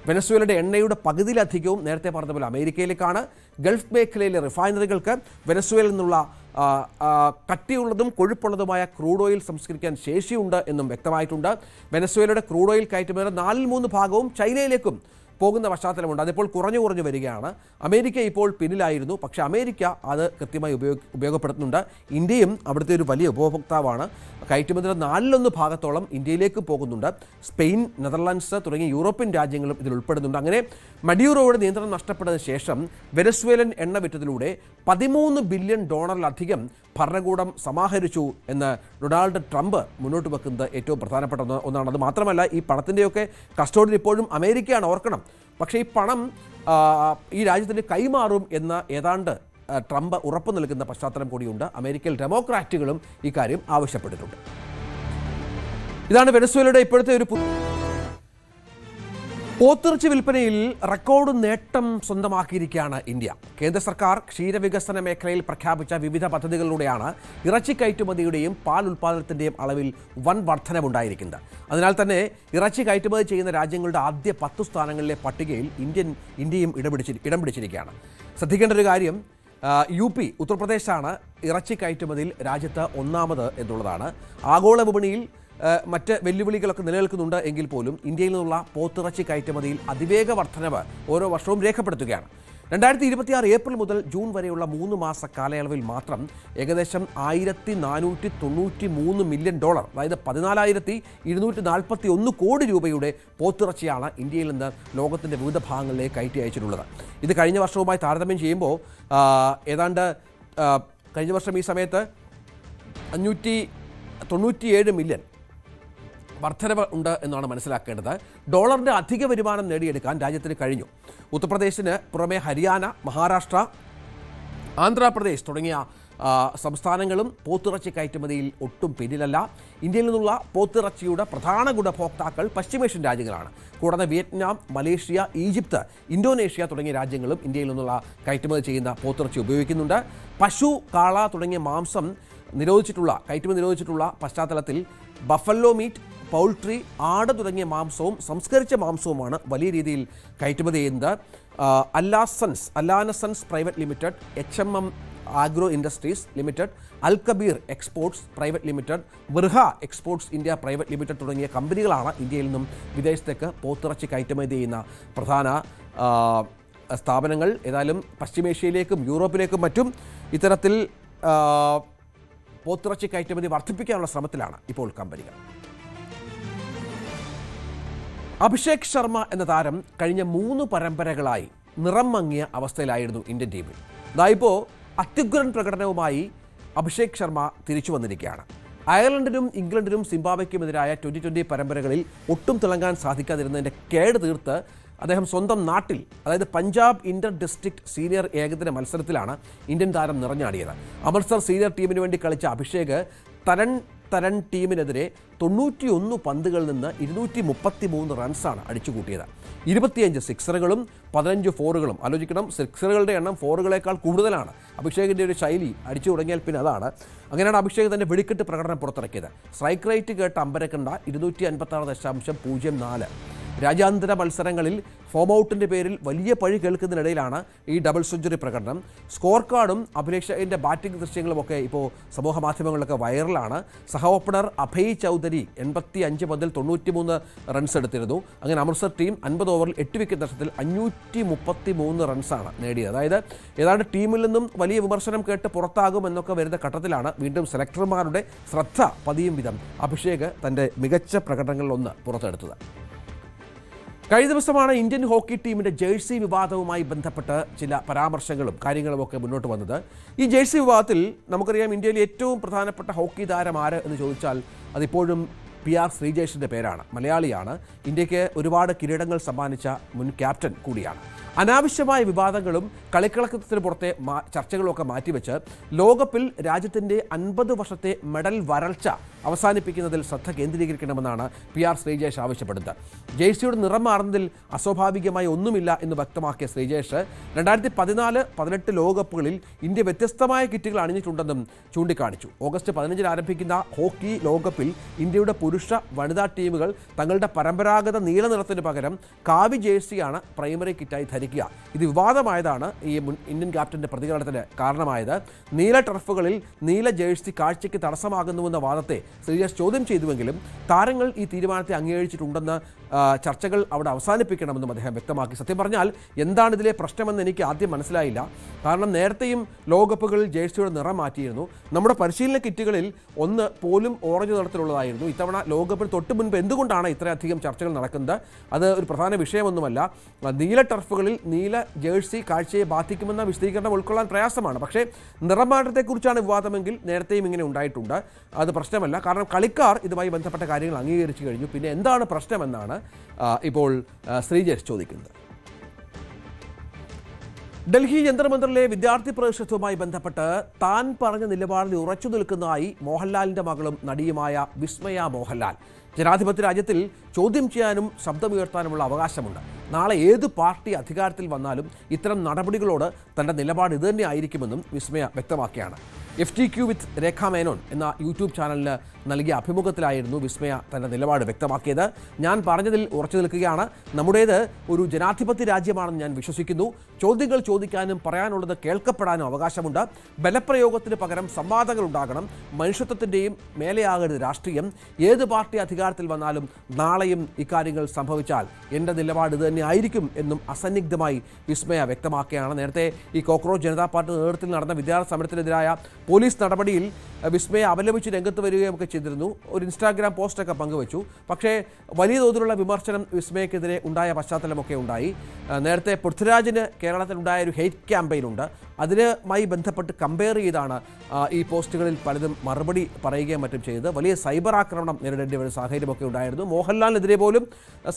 വെനസ്വേലയുടെ എണ്ണയുടെ പകുതിയിലധികവും നേരത്തെ പറഞ്ഞ പോലെ അമേരിക്കയിലേക്കാണ്. ഗൾഫ് മേഖലയിലെ റിഫൈനറികൾക്ക് വെനസ്വേലയിൽ നിന്നുള്ള കട്ടിയുള്ളതും കൊഴുപ്പുള്ളതുമായ ക്രൂഡ് ഓയിൽ സംസ്കരിക്കാൻ ശേഷിയുണ്ട് എന്നും വ്യക്തമായിട്ടുണ്ട്. വെനസ്വേലയുടെ ക്രൂഡ് ഓയിൽ കയറ്റുമതിയുടെ 4/3 ഭാഗവും ചൈനയിലേക്കും പോകുന്ന പശ്ചാത്തലമുണ്ട്. അതിപ്പോൾ കുറഞ്ഞു വരികയാണ്. അമേരിക്ക ഇപ്പോൾ പിന്നിലായിരുന്നു, പക്ഷേ അമേരിക്ക അത് കൃത്യമായി ഉപയോഗപ്പെടുത്തുന്നുണ്ട്. ഇന്ത്യയും അവിടുത്തെ ഒരു വലിയ ഉപഭോക്താവാണ്. കയറ്റുമതിയുടെ 4/1 ഭാഗത്തോളം ഇന്ത്യയിലേക്ക് പോകുന്നുണ്ട്. സ്പെയിൻ, നെതർലാൻഡ്സ് തുടങ്ങിയ യൂറോപ്യൻ രാജ്യങ്ങളും ഇതിൽ ഉൾപ്പെടുന്നുണ്ട്. അങ്ങനെ മഡ്യൂറോയുടെ നിയന്ത്രണം നഷ്ടപ്പെട്ടതിന് ശേഷം വെനസ്വേലൻ എണ്ണ വിറ്റതിലൂടെ $13 ബില്യൺ ഭരണകൂടം സമാഹരിച്ചു എന്ന് ഡൊണാൾഡ് ട്രംപ് മുന്നോട്ട് വെക്കുന്നത് ഏറ്റവും പ്രധാനപ്പെട്ട ഒന്നാണ്. അത് മാത്രമല്ല, ഈ പണത്തിൻ്റെയൊക്കെ കസ്റ്റോഡിയൻ ഇപ്പോഴും അമേരിക്കയാണ്, ഓർക്കണം. പക്ഷേ ഈ പണം ഈ രാജ്യത്തിന് കൈമാറും എന്ന് ഏതാണ്ട് ട്രംപ് ഉറപ്പു നൽകുന്ന പശ്ചാത്തലം കൂടിയുണ്ട്. അമേരിക്കൻ ഡെമോക്രാറ്റുകളും ഇക്കാര്യം ആവശ്യപ്പെട്ടിട്ടുണ്ട്. ഇതാണ് വെനസ്വേലയുടെ ഇപ്പോഴത്തെ ഒരു പോത്തിറച്ചി വിൽപ്പനയിൽ റെക്കോർഡ് നേട്ടം സ്വന്തമാക്കിയിരിക്കുകയാണ് ഇന്ത്യ. കേന്ദ്ര സർക്കാർ ക്ഷീരവികസന മേഖലയിൽ പ്രഖ്യാപിച്ച വിവിധ പദ്ധതികളിലൂടെയാണ് ഇറച്ചി കയറ്റുമതിയുടെയും പാൽ ഉൽപ്പാദനത്തിൻ്റെയും അളവിൽ വൻ വർധനവുണ്ടായിരിക്കുന്നത്. അതിനാൽ തന്നെ ഇറച്ചി കയറ്റുമതി ചെയ്യുന്ന രാജ്യങ്ങളുടെ ആദ്യ 10 സ്ഥാനങ്ങളിലെ പട്ടികയിൽ ഇന്ത്യയും ഇടം പിടിച്ചിരിക്കുകയാണ്. ശ്രദ്ധിക്കേണ്ട ഒരു കാര്യം, UP ഉത്തർപ്രദേശാണ് ഇറച്ചി കയറ്റുമതിയിൽ രാജ്യത്ത് ഒന്നാമത് എന്നുള്ളതാണ്. ആഗോള വിപണിയിൽ മറ്റ് വെല്ലുവിളികളൊക്കെ നിലനിൽക്കുന്നുണ്ട് എങ്കിൽ പോലും ഇന്ത്യയിൽ നിന്നുള്ള പോത്തിറച്ചി കയറ്റുമതിയിൽ അതിവേഗ വർധനവ് ഓരോ വർഷവും രേഖപ്പെടുത്തുകയാണ്. 2026 ഏപ്രിൽ മുതൽ ജൂൺ വരെയുള്ള 3 മാസ കാലയളവിൽ മാത്രം ഏകദേശം $1493 മില്യൺ, അതായത് 14,241 കോടി രൂപയുടെ പോത്തിറച്ചിയാണ് ഇന്ത്യയിൽ നിന്ന് ലോകത്തിൻ്റെ വിവിധ ഭാഗങ്ങളിലേക്ക് കയറ്റി അയച്ചിട്ടുള്ളത്. ഇത് കഴിഞ്ഞ വർഷവുമായി താരതമ്യം ചെയ്യുമ്പോൾ ഏതാണ്ട് കഴിഞ്ഞ വർഷം ഈ സമയത്ത് 597 മില്യൺ വർധനവ് ഉണ്ട് എന്നാണ് മനസ്സിലാക്കേണ്ടത്. ഡോളറിൻ്റെ അധിക വരുമാനം നേടിയെടുക്കാൻ രാജ്യത്തിന് കഴിഞ്ഞു. ഉത്തർപ്രദേശിന് പുറമെ ഹരിയാന, മഹാരാഷ്ട്ര, ആന്ധ്രാപ്രദേശ് തുടങ്ങിയ സംസ്ഥാനങ്ങളും പോത്തിറച്ചി കയറ്റുമതിയിൽ ഒട്ടും പിന്നിലല്ല. ഇന്ത്യയിൽ നിന്നുള്ള പോത്തിറച്ചിയുടെ പ്രധാന ഗുണഭോക്താക്കൾ പശ്ചിമേഷ്യൻ രാജ്യങ്ങളാണ്. കൂടാതെ വിയറ്റ്നാം, മലേഷ്യ, ഈജിപ്ത്, ഇന്തോനേഷ്യ തുടങ്ങിയ രാജ്യങ്ങളും ഇന്ത്യയിൽ നിന്നുള്ള കയറ്റുമതി ചെയ്യുന്ന പോത്തിറച്ചി ഉപയോഗിക്കുന്നുണ്ട്. പശു, കാള തുടങ്ങിയ മാംസം കയറ്റുമതി നിരോധിച്ചിട്ടുള്ള പശ്ചാത്തലത്തിൽ ബഫല്ലോ മീറ്റ്, പൗൾട്രി, ആട് തുടങ്ങിയ മാംസവും സംസ്കരിച്ച മാംസവുമാണ് വലിയ രീതിയിൽ കയറ്റുമതി ചെയ്യുന്നത്. Allanasons private limited, HMM agro industries limited, Alkabeer exports private limited, Virha exports India private limited തുടങ്ങിയ കമ്പനികളാണ് ഇന്ത്യയിൽ നിന്നും വിദേശത്തേക്ക് പോത്തിറച്ചി കയറ്റുമതി ചെയ്യുന്ന പ്രധാന സ്ഥാപനങ്ങൾ. ഏതായാലും പശ്ചിമേഷ്യയിലേക്കും യൂറോപ്പിലേക്കും മറ്റും ഇത്തരത്തിൽ പോത്തിറച്ചി കയറ്റുമതി വർദ്ധിപ്പിക്കാനുള്ള ശ്രമത്തിലാണ് ഇപ്പോൾ കമ്പനികൾ. അഭിഷേക് ശർമ്മ എന്ന താരം കഴിഞ്ഞ 3 പരമ്പരകളായി നിറം മങ്ങിയ അവസ്ഥയിലായിരുന്നു ഇന്ത്യൻ ടീമിൽ. ഇപ്പോൾ അത്യുഗ്രൻ പ്രകടനവുമായി അഭിഷേക് ശർമ്മ തിരിച്ചു വന്നിരിക്കുകയാണ്. അയർലൻഡിനും ഇംഗ്ലണ്ടിനും സിംബാബ്വെക്കുമെതിരായ 2020 പരമ്പരകളിൽ ഒട്ടും തിളങ്ങാൻ സാധിക്കാതിരുന്നതിൻ്റെ കേട് തീർത്ത് അദ്ദേഹം സ്വന്തം നാട്ടിൽ, അതായത് പഞ്ചാബ് ഇന്റർ ഡിസ്ട്രിക്ട് സീനിയർ ഏകദിന മത്സരത്തിലാണ് ഇന്ത്യൻ താരം നിറഞ്ഞാടിയത്. അമൃത്സർ സീനിയർ ടീമിന് വേണ്ടി കളിച്ച അഭിഷേക് തരൺ ടീമിനെതിരെ 91 പന്തുകളിൽ നിന്ന് 233 റൺസാണ് അടിച്ചുകൂട്ടിയത്. 25 സിക്സറുകളും 15 ഫോറുകളും. ആലോചിക്കണം, സിക്സറുകളുടെ എണ്ണം ഫോറുകളേക്കാൾ കൂടുതലാണ്. അഭിഷേകിൻ്റെ ഒരു ശൈലി അടിച്ചു തുടങ്ങിയാൽ പിന്നെ അതാണ്. അങ്ങനെയാണ് അഭിഷേക് തൻ്റെ വെടിക്കെട്ട് പ്രകടനം പുറത്തിറക്കിയത്. സ്ട്രൈക്ക് റേറ്റ് കേട്ട് അമ്പരക്കണ്ട 256.04. രാജ്യാന്തര മത്സരങ്ങളിൽ ഫോം ഔട്ടിൻ്റെ പേരിൽ വലിയ പഴി കേൾക്കുന്നതിനിടയിലാണ് ഈ ഡബിൾ സെഞ്ചുറി പ്രകടനം. സ്കോർ കാർഡും അഭിഷേകിൻ്റെ ബാറ്റിംഗ് ദൃശ്യങ്ങളുമൊക്കെ ഇപ്പോൾ സമൂഹ മാധ്യമങ്ങളിലൊക്കെ വൈറലാണ്. സഹ ഓപ്പണർ അഭയ് ചൗധരി 85 പന്തിൽ 93 റൺസ് എടുത്തിരുന്നു. അങ്ങനെ അമൃത്സർ ടീം 50 ഓവറിൽ 8 വിക്കറ്റ് നഷ്ടത്തിൽ 533 റൺസാണ് നേടിയത്. അതായത് ഏതാണ്ട് ടീമിൽ നിന്നും വലിയ വിമർശനം കേട്ട് പുറത്താകുമെന്നൊക്കെ വരുന്ന ഘട്ടത്തിലാണ് വീണ്ടും സെലക്ടർമാരുടെ ശ്രദ്ധ പതിയും വിധം അഭിഷേക് തൻ്റെ മികച്ച പ്രകടനങ്ങളിലൊന്ന് പുറത്തെടുത്തത്. കഴിഞ്ഞ ദിവസമാണ് ഇന്ത്യൻ ഹോക്കി ടീമിൻ്റെ ജേഴ്സി വിവാദവുമായി ബന്ധപ്പെട്ട് ചില പരാമർശങ്ങളും കാര്യങ്ങളുമൊക്കെ മുന്നോട്ട് വന്നത്. ഈ ജേഴ്സി വിവാദത്തിൽ നമുക്കറിയാം, ഇന്ത്യയിലെ ഏറ്റവും പ്രധാനപ്പെട്ട ഹോക്കി താരം ആര് എന്ന് ചോദിച്ചാൽ അതിപ്പോഴും PR ശ്രീജേഷിൻ്റെ പേരാണ്. മലയാളിയാണ്. ഇന്ത്യക്ക് ഒരുപാട് കിരീടങ്ങൾ സമ്മാനിച്ച മുൻ ക്യാപ്റ്റൻ കൂടിയാണ്. അനാവശ്യമായ വിവാദങ്ങളും കളിക്കളത്തിന് പുറത്തെ ചർച്ചകളുമൊക്കെ മാറ്റിവെച്ച് ലോകകപ്പിൽ രാജ്യത്തിൻ്റെ 50 വർഷത്തെ മെഡൽ വരൾച്ച അവസാനിപ്പിക്കുന്നതിൽ ശ്രദ്ധ കേന്ദ്രീകരിക്കണമെന്നാണ് PR ശ്രീജേഷ് ആവശ്യപ്പെടുന്നത്. ജേഴ്സിയുടെ നിറം മാറുന്നതിൽ അസ്വാഭാവികമായി ഒന്നുമില്ല എന്ന് വ്യക്തമാക്കിയ ശ്രീജേഷ് 2014-18 ലോകകപ്പുകളിൽ ഇന്ത്യ വ്യത്യസ്തമായ കിറ്റുകൾ അണിഞ്ഞിട്ടുണ്ടെന്നും ചൂണ്ടിക്കാണിച്ചു. ഓഗസ്റ്റ് 15 ആരംഭിക്കുന്ന ഹോക്കി ലോകകപ്പിൽ ഇന്ത്യയുടെ പുരുഷ വനിതാ ടീമുകൾ തങ്ങളുടെ പരമ്പരാഗത നീല നിറത്തിന് പകരം കാവി ജേഴ്സിയാണ് പ്രൈമറി കിറ്റായി ധരിക്കുക. ഇത് വിവാദമായതാണ് ഈ മുൻ ഇന്ത്യൻ ക്യാപ്റ്റന്റെ പ്രതികരണത്തിന് കാരണമായത്. നീല ടർഫുകളിൽ നീല ജേഴ്സി കാഴ്ചയ്ക്ക് തടസ്സമാകുന്നുവെന്ന വാദത്തെ ശ്രീജേഷ് ചോദ്യം ചെയ്തുവെങ്കിലും താരങ്ങൾ ഈ തീരുമാനത്തെ അംഗീകരിച്ചിട്ടുണ്ടെന്ന് ചർച്ചകൾ അവിടെ അവസാനിപ്പിക്കണമെന്നും അദ്ദേഹം വ്യക്തമാക്കി. സത്യം പറഞ്ഞാൽ എന്താണ് ഇതിലെ പ്രശ്നമെന്ന് എനിക്ക് ആദ്യം മനസ്സിലായില്ല. കാരണം നേരത്തെയും ലോകകപ്പുകളിൽ ജേഴ്സിയുടെ നിറം മാറ്റിയിരുന്നു. നമ്മുടെ പരിശീലന കിറ്റുകളിൽ ഒന്ന് പോലും ഓറഞ്ച് നിറത്തിലുള്ളതായിരുന്നു. ഇത്തവണ ലോകകപ്പിന് തൊട്ട് മുൻപ് എന്തുകൊണ്ടാണ് ഇത്രയധികം ചർച്ചകൾ നടക്കുന്നത്? അത് ഒരു പ്രധാന വിഷയമൊന്നുമല്ല. നീല ടർഫുകളിൽ നീല ജേഴ്സി കാഴ്ചയെ ബാധിക്കുമെന്ന വിശദീകരണം ഉൾക്കൊള്ളാൻ പ്രയാസമാണ്. പക്ഷേ നിറമാറ്റത്തെക്കുറിച്ചാണ് വിവാദമെങ്കിൽ നേരത്തെയും ഇങ്ങനെ ഉണ്ടായിട്ടുണ്ട്. അത് പ്രശ്നമല്ല. കാരണം കളിക്കാർ ഇതുമായി ബന്ധപ്പെട്ട കാര്യങ്ങൾ അംഗീകരിച്ചു കഴിഞ്ഞു. പിന്നെ എന്താണ് പ്രശ്നമെന്നാണ് ഇപ്പോൾ ശ്രീജേഷ് ചോദിക്കുന്നത്. ഡൽഹി ജന്തർ മന്ദറിലെ വിദ്യാർത്ഥി പ്രതിഷേധവുമായി ബന്ധപ്പെട്ട് താൻ പറഞ്ഞ നിലപാടിൽ ഉറച്ചു നിൽക്കുന്നതായി മോഹൻലാലിന്റെ മകളും നടിയുമായ വിസ്മയ മോഹൻലാൽ. ജനാധിപത്യ രാജ്യത്തിൽ ചോദ്യം ചെയ്യാനും ശബ്ദമുയർത്താനുമുള്ള അവകാശമുണ്ട്. നാളെ ഏത് പാർട്ടി അധികാരത്തിൽ വന്നാലും ഇത്തരം നടപടികളോട് തൻ്റെ നിലപാട് ഇതുതന്നെ ആയിരിക്കുമെന്നും വിസ്മയ വ്യക്തമാക്കിയാണ്. FTQ വിത്ത് രേഖ മേനോൻ എന്ന യൂട്യൂബ് ചാനലിന് നൽകിയ അഭിമുഖത്തിലായിരുന്നു വിസ്മയ തൻ്റെ നിലപാട് വ്യക്തമാക്കിയത്. ഞാൻ പറഞ്ഞതിൽ ഉറച്ചു നിൽക്കുകയാണ്. നമ്മുടേത് ഒരു ജനാധിപത്യ രാജ്യമാണെന്ന് ഞാൻ വിശ്വസിക്കുന്നു. ചോദ്യങ്ങൾ ചോദിക്കാനും പറയാനുള്ളത് കേൾക്കപ്പെടാനും അവകാശമുണ്ട്. ബലപ്രയോഗത്തിന് പകരം സംവാദങ്ങൾ ഉണ്ടാകണം. മനുഷ്യത്വത്തിൻ്റെയും മേലെയാകരുത് രാഷ്ട്രീയം. ഏത് പാർട്ടി അധികാരത്തിൽ വന്നാലും നാളെയും ഇക്കാര്യങ്ങൾ സംഭവിച്ചാൽ എൻ്റെ നിലപാട് ഇത് തന്നെ ആയിരിക്കും എന്നും അസന്നിഗ്ധമായി വിസ്മയ വ്യക്തമാക്കുകയാണ്. നേരത്തെ ഈ കോക്രോച്ച് ജനതാ പാർട്ടി നേതൃത്വത്തിൽ നടന്ന വിദ്യാർത്ഥി സമരത്തിനെതിരായ പോലീസ് നടപടിയിൽ വിസ്മയെ അപലപിച്ച് രംഗത്ത് വരികയൊക്കെ ചെയ്തിരുന്നു. ഒരു ഇൻസ്റ്റാഗ്രാം പോസ്റ്റൊക്കെ പങ്കുവച്ചു. പക്ഷേ വലിയ തോതിലുള്ള വിമർശനം വിസ്മയക്കെതിരെ ഉണ്ടായ പശ്ചാത്തലമൊക്കെ ഉണ്ടായി. നേരത്തെ പൃഥ്വിരാജിന് കേരളത്തിലുണ്ടായ ഒരു ഹെയ്റ്റ് ക്യാമ്പയിനുണ്ട്. അതിനുമായി ബന്ധപ്പെട്ട് കമ്പയർ ചെയ്താണ് ഈ പോസ്റ്റുകളിൽ പലതും മറുപടി പറയുകയും മറ്റും ചെയ്തത്. വലിയ സൈബർ ആക്രമണം നേരിടേണ്ടി വരുന്ന സാഹചര്യമൊക്കെ ഉണ്ടായിരുന്നു. മോഹൻലാലിനെതിരെ പോലും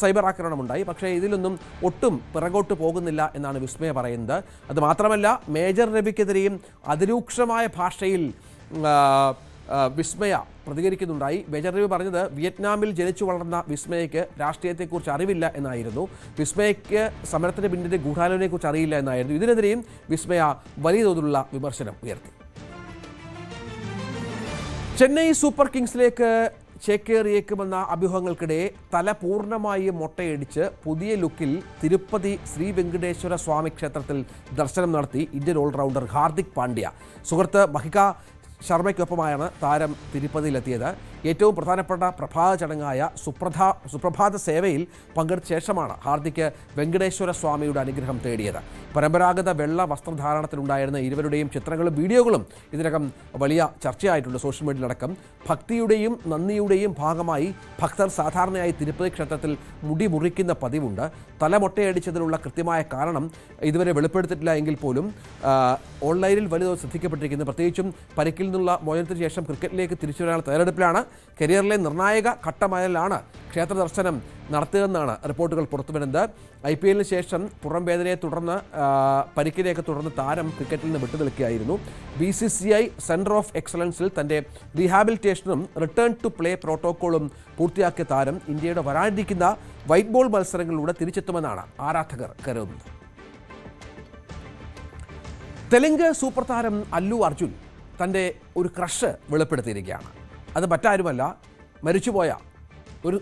സൈബർ ആക്രമണം ഉണ്ടായി. പക്ഷേ ഇതിലൊന്നും ഒട്ടും പിറകോട്ട് പോകുന്നില്ല എന്നാണ് വിസ്മയ പറയുന്നത്. അതുമാത്രമല്ല, മേജർ രവിക്കെതിരെയും അതിരൂക്ഷമായ ഭാഷയിൽ വിസ്മയ പ്രതികരിക്കുന്നുണ്ടായി. മേജർ രവി പറഞ്ഞത് വിയറ്റ്നാമിൽ ജനിച്ചു വളർന്ന വിസ്മയയ്ക്ക് രാഷ്ട്രീയത്തെക്കുറിച്ച് അറിവില്ല എന്നായിരുന്നു. വിസ്മയയ്ക്ക് സമരത്തിന് പിന്നിലെ ഗൂഢാലോചനയെക്കുറിച്ച് അറിയില്ല എന്നായിരുന്നു. ഇതിനെതിരെയും വിസ്മയ വലിയ തോതിലുള്ള വിമർശനം ഉയർത്തി. ചെന്നൈ സൂപ്പർ കിങ്സിലേക്ക് ചേക്കേറിയേക്കുമെന്ന അഭ്യൂഹങ്ങൾക്കിടെ തല പൂർണ്ണമായും മൊട്ടയടിച്ച് പുതിയ ലുക്കിൽ തിരുപ്പതി ശ്രീ വെങ്കടേശ്വര സ്വാമി ക്ഷേത്രത്തിൽ ദർശനം നടത്തി ഇന്ത്യൻ ഓൾറൗണ്ടർ ഹാർദിക് പാണ്ഡ്യ. സുഹൃത്ത് മഹിക ശർമ്മയ്ക്കൊപ്പമായാണ് താരം തിരുപ്പതിയിലെത്തിയത്. ഏറ്റവും പ്രധാനപ്പെട്ട പ്രഭാത ചടങ്ങായ സുപ്രഭാത സേവയിൽ പങ്കെടുത്ത ശേഷമാണ് ഹാർദിക്ക് വെങ്കടേശ്വര സ്വാമിയുടെ അനുഗ്രഹം തേടിയത്. പരമ്പരാഗത വെള്ള വസ്ത്രധാരണത്തിലുണ്ടായിരുന്ന ഇരുവരുടെയും ചിത്രങ്ങളും വീഡിയോകളും ഇതിനകം വലിയ ചർച്ചയായിട്ടുണ്ട് സോഷ്യൽ മീഡിയയിലടക്കം. ഭക്തിയുടെയും നന്ദിയുടെയും ഭാഗമായി ഭക്തർ സാധാരണയായി തിരുപ്പതി ക്ഷേത്രത്തിൽ മുടി മുറിക്കുന്ന പതിവുണ്ട്. തലമൊട്ടയടിച്ചതിനുള്ള കൃത്യമായ കാരണം ഇതുവരെ വെളിപ്പെടുത്തിയിട്ടില്ല എങ്കിൽ പോലും ഓൺലൈനിൽ വലിയ ശ്രദ്ധിക്കപ്പെട്ടിരിക്കുന്നത്. പ്രത്യേകിച്ചും പരിക്കിൽ നിന്നുള്ള മോചനത്തിന് ശേഷം ക്രിക്കറ്റിലേക്ക് തിരിച്ചു വരാനുള്ള തയ്യാറെടുപ്പിലാണ്. കരിയറിലെ നിർണായക ഘട്ടമായാലാണ് ക്ഷേത്ര ദർശനം നടത്തുകയെന്നാണ് റിപ്പോർട്ടുകൾ പുറത്തുവരുന്നത്. IPL-ന് ശേഷം പുറം വേദനയെ തുടർന്ന് പരിക്കിനെയൊക്കെ തുടർന്ന് താരം ക്രിക്കറ്റിൽ നിന്ന് വിട്ടുനിൽക്കുകയായിരുന്നു. BCCI സെൻറ്റർ ഓഫ് എക്സലൻസിൽ തൻ്റെ റീഹാബിലിറ്റേഷനും റിട്ടേൺ ടു പ്ലേ പ്രോട്ടോക്കോളും പൂർത്തിയാക്കിയ താരം ഇന്ത്യയുടെ വരാനിരിക്കുന്ന വൈറ്റ് ബോൾ മത്സരങ്ങളിലൂടെ തിരിച്ചെത്തുമെന്നാണ് ആരാധകർ കരുതുന്നത്. തെലുങ്ക് സൂപ്പർ താരം അല്ലു അർജുൻ തൻ്റെ ഒരു ക്രഷ് വെളിപ്പെടുത്തിയിരിക്കുകയാണ്. അത് മറ്റാരുമല്ല, മരിച്ചുപോയ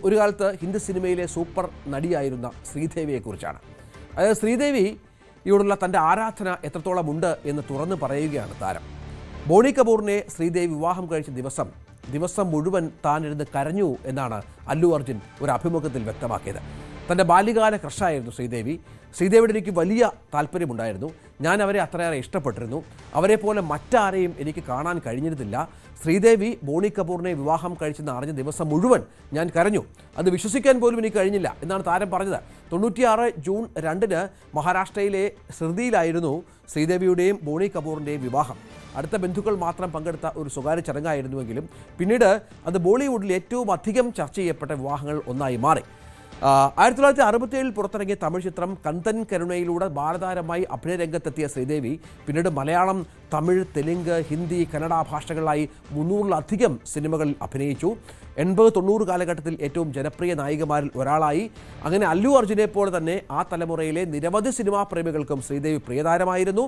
ഒരു കാലത്ത് ഹിന്ദി സിനിമയിലെ സൂപ്പർ നടിയായിരുന്ന ശ്രീദേവിയെക്കുറിച്ചാണ്. അതായത് ശ്രീദേവിയോടുള്ള തൻ്റെ ആരാധന എത്രത്തോളം ഉണ്ട് എന്ന് തുറന്നു പറയുകയാണ് താരം. ബോണി കപൂറിനെ ശ്രീദേവി വിവാഹം കഴിച്ച ദിവസം മുഴുവൻ താൻ ഇരുന്ന് കരഞ്ഞു എന്നാണ് അല്ലു അർജുൻ ഒരു അഭിമുഖത്തിൽ വ്യക്തമാക്കിയത്. തൻ്റെ ബാല്യകാല ക്രഷായിരുന്നു ശ്രീദേവി. ശ്രീദേവിയുടെ എനിക്ക് വലിയ താല്പര്യമുണ്ടായിരുന്നു. ഞാൻ അവരെ അത്രയേറെ ഇഷ്ടപ്പെട്ടിരുന്നു. അവരെ പോലെ മറ്റാരെയും എനിക്ക് കാണാൻ കഴിഞ്ഞിരുന്നില്ല. ശ്രീദേവി ബോണി കപൂറിനെ വിവാഹം കഴിച്ചെന്ന് അറിഞ്ഞ ദിവസം മുഴുവൻ ഞാൻ കരഞ്ഞു. അത് വിശ്വസിക്കാൻ പോലും എനിക്ക് കഴിഞ്ഞില്ല എന്നാണ് താരം പറഞ്ഞത്. 96 ജൂൺ 2-ന് മഹാരാഷ്ട്രയിലെ സിർദിയിലായിരുന്നു ശ്രീദേവിയുടെയും ബോണി കപൂറിൻ്റെയും വിവാഹം. അടുത്ത ബന്ധുക്കൾ മാത്രം പങ്കെടുത്ത ഒരു സ്വകാര്യ ചടങ്ങായിരുന്നുവെങ്കിലും പിന്നീട് അത് ബോളിവുഡിൽ ഏറ്റവും അധികം ചർച്ച ചെയ്യപ്പെട്ട വിവാഹങ്ങൾ ഒന്നായി മാറി. 1967 പുറത്തിറങ്ങിയ തമിഴ് ചിത്രം കന്തൻ കരുണയിലൂടെ ബാലതാരമായി അഭിനയ രംഗത്തെത്തിയ ശ്രീദേവി പിന്നീട് മലയാളം, തമിഴ്, തെലുങ്ക്, ഹിന്ദി, കന്നഡ ഭാഷകളിലായി 300-ലധികം സിനിമകളിൽ അഭിനയിച്ചു. 80-90 കാലഘട്ടത്തിൽ ഏറ്റവും ജനപ്രിയ നായികമാരിൽ ഒരാളായി. അങ്ങനെ അല്ലു അർജുനെ പോലെ തന്നെ ആ തലമുറയിലെ നിരവധി സിനിമാ പ്രേമികൾക്കും ശ്രീദേവി പ്രിയതാരമായിരുന്നു.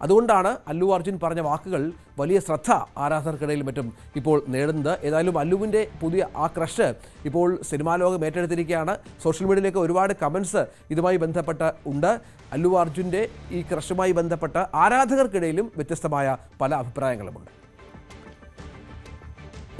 അതുകൊണ്ടാണ് അല്ലു അർജുൻ പറഞ്ഞ വാക്കുകൾ വലിയ ശ്രദ്ധ ആരാധകർക്കിടയിൽ മറ്റും ഇപ്പോൾ നേടുന്നത്. ഏതായാലും അല്ലുവിൻ്റെ പുതിയ ആ ക്രഷ് ഇപ്പോൾ സിനിമാ ലോകം ഏറ്റെടുത്തിരിക്കുകയാണ്. സോഷ്യൽ മീഡിയയിലേക്ക് ഒരുപാട് കമൻസ് ഇതുമായി ബന്ധപ്പെട്ട് ഉണ്ട്. അല്ലു അർജുൻ്റെ ഈ ക്രഷുമായി ബന്ധപ്പെട്ട് ആരാധകർക്കിടയിലും വ്യത്യസ്തമായ പല അഭിപ്രായങ്ങളുമുണ്ട്.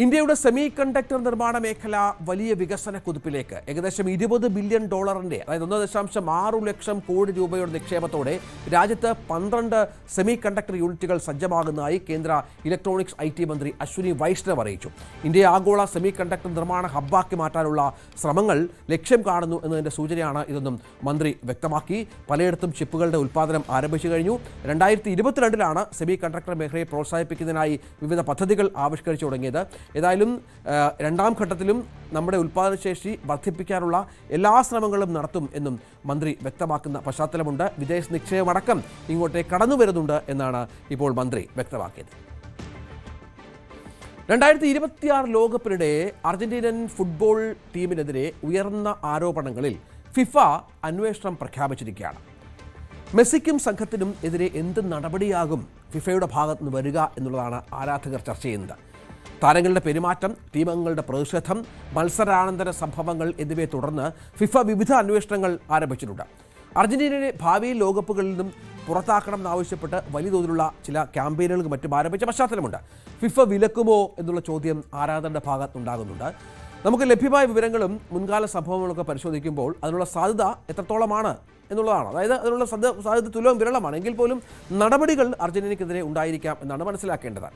ഇന്ത്യയുടെ സെമി കണ്ടക്ടർ നിർമ്മാണ മേഖല വലിയ വികസന കുതിപ്പിലേക്ക് ഏകദേശം $20 ബില്യൺ അതായത് 1.6 ലക്ഷം കോടി രൂപയുടെ നിക്ഷേപത്തോടെ രാജ്യത്ത് 12 സെമി കണ്ടക്ടർ യൂണിറ്റുകൾ സജ്ജമാകുന്നതായി കേന്ദ്ര ഇലക്ട്രോണിക്സ് IT മന്ത്രി അശ്വിനി വൈഷ്ണവ് അറിയിച്ചു. ഇന്ത്യയെ ആഗോള സെമി കണ്ടക്ടർ നിർമ്മാണ ഹബ്ബാക്കി മാറ്റാനുള്ള ശ്രമങ്ങൾ ലക്ഷ്യം കാണുന്നു എന്നതിന്റെ സൂചനയാണ് ഇതെന്നും മന്ത്രി വ്യക്തമാക്കി. പലയിടത്തും ചിപ്പുകളുടെ ഉൽപ്പാദനം ആരംഭിച്ചു കഴിഞ്ഞു. 2022 സെമി കണ്ടക്ടർ മേഖലയെ പ്രോത്സാഹിപ്പിക്കുന്നതിനായി വിവിധ പദ്ധതികൾ ആവിഷ്കരിച്ചു തുടങ്ങിയത്. ഏതായാലും രണ്ടാം ഘട്ടത്തിലും നമ്മുടെ ഉൽപ്പാദനശേഷി വർദ്ധിപ്പിക്കാനുള്ള എല്ലാ ശ്രമങ്ങളും നടത്തും എന്നും മന്ത്രി വ്യക്തമാക്കുന്ന പശ്ചാത്തലമുണ്ട്. വിദേശ നിക്ഷേപമടക്കം ഇങ്ങോട്ടേക്ക് കടന്നു വരുന്നുണ്ട് എന്നാണ് ഇപ്പോൾ മന്ത്രി വ്യക്തമാക്കിയത്. 2026 ലോകകപ്പിനിടെ അർജന്റീനൻ ഫുട്ബോൾ ടീമിനെതിരെ ഉയർന്ന ആരോപണങ്ങളിൽ ഫിഫ അന്വേഷണം പ്രഖ്യാപിച്ചിരിക്കുകയാണ്. മെസ്സിക്കും സംഘത്തിനും എതിരെ എന്ത് നടപടിയാകും ഫിഫയുടെ ഭാഗത്തുനിന്ന് വരിക എന്നുള്ളതാണ് ആരാധകർ ചർച്ച ചെയ്യുന്നത്. താരങ്ങളുടെ പെരുമാറ്റം, ടീമംഗങ്ങളുടെ പ്രതിഷേധം, മത്സരാനന്തര സംഭവങ്ങൾ എന്നിവയെ തുടർന്ന് ഫിഫ വിവിധ അന്വേഷണങ്ങൾ ആരംഭിച്ചിട്ടുണ്ട്. അർജന്റീനയെ ഭാവിയിൽ ലോകകപ്പുകളിൽ നിന്നും പുറത്താക്കണമെന്നാവശ്യപ്പെട്ട് വലിയ തോതിലുള്ള ചില ക്യാമ്പയിനുകളും മറ്റും ആരംഭിച്ച പശ്ചാത്തലമുണ്ട്. ഫിഫ വിലക്കുമോ എന്നുള്ള ചോദ്യം ആരാധകരുടെ ഭാഗത്തുണ്ടാകുന്നുണ്ട്. നമുക്ക് ലഭ്യമായ വിവരങ്ങളും മുൻകാല സംഭവങ്ങളൊക്കെ പരിശോധിക്കുമ്പോൾ അതിനുള്ള സാധ്യത എത്രത്തോളമാണ് എന്നുള്ളതാണ്. അതായത് അതിനുള്ള സാധ്യത തുലവും വിരളമാണ്. എങ്കിൽ പോലും നടപടികൾ അർജന്റീനയ്ക്കെതിരെ ഉണ്ടായിരിക്കാം എന്നാണ് മനസ്സിലാക്കേണ്ടത്.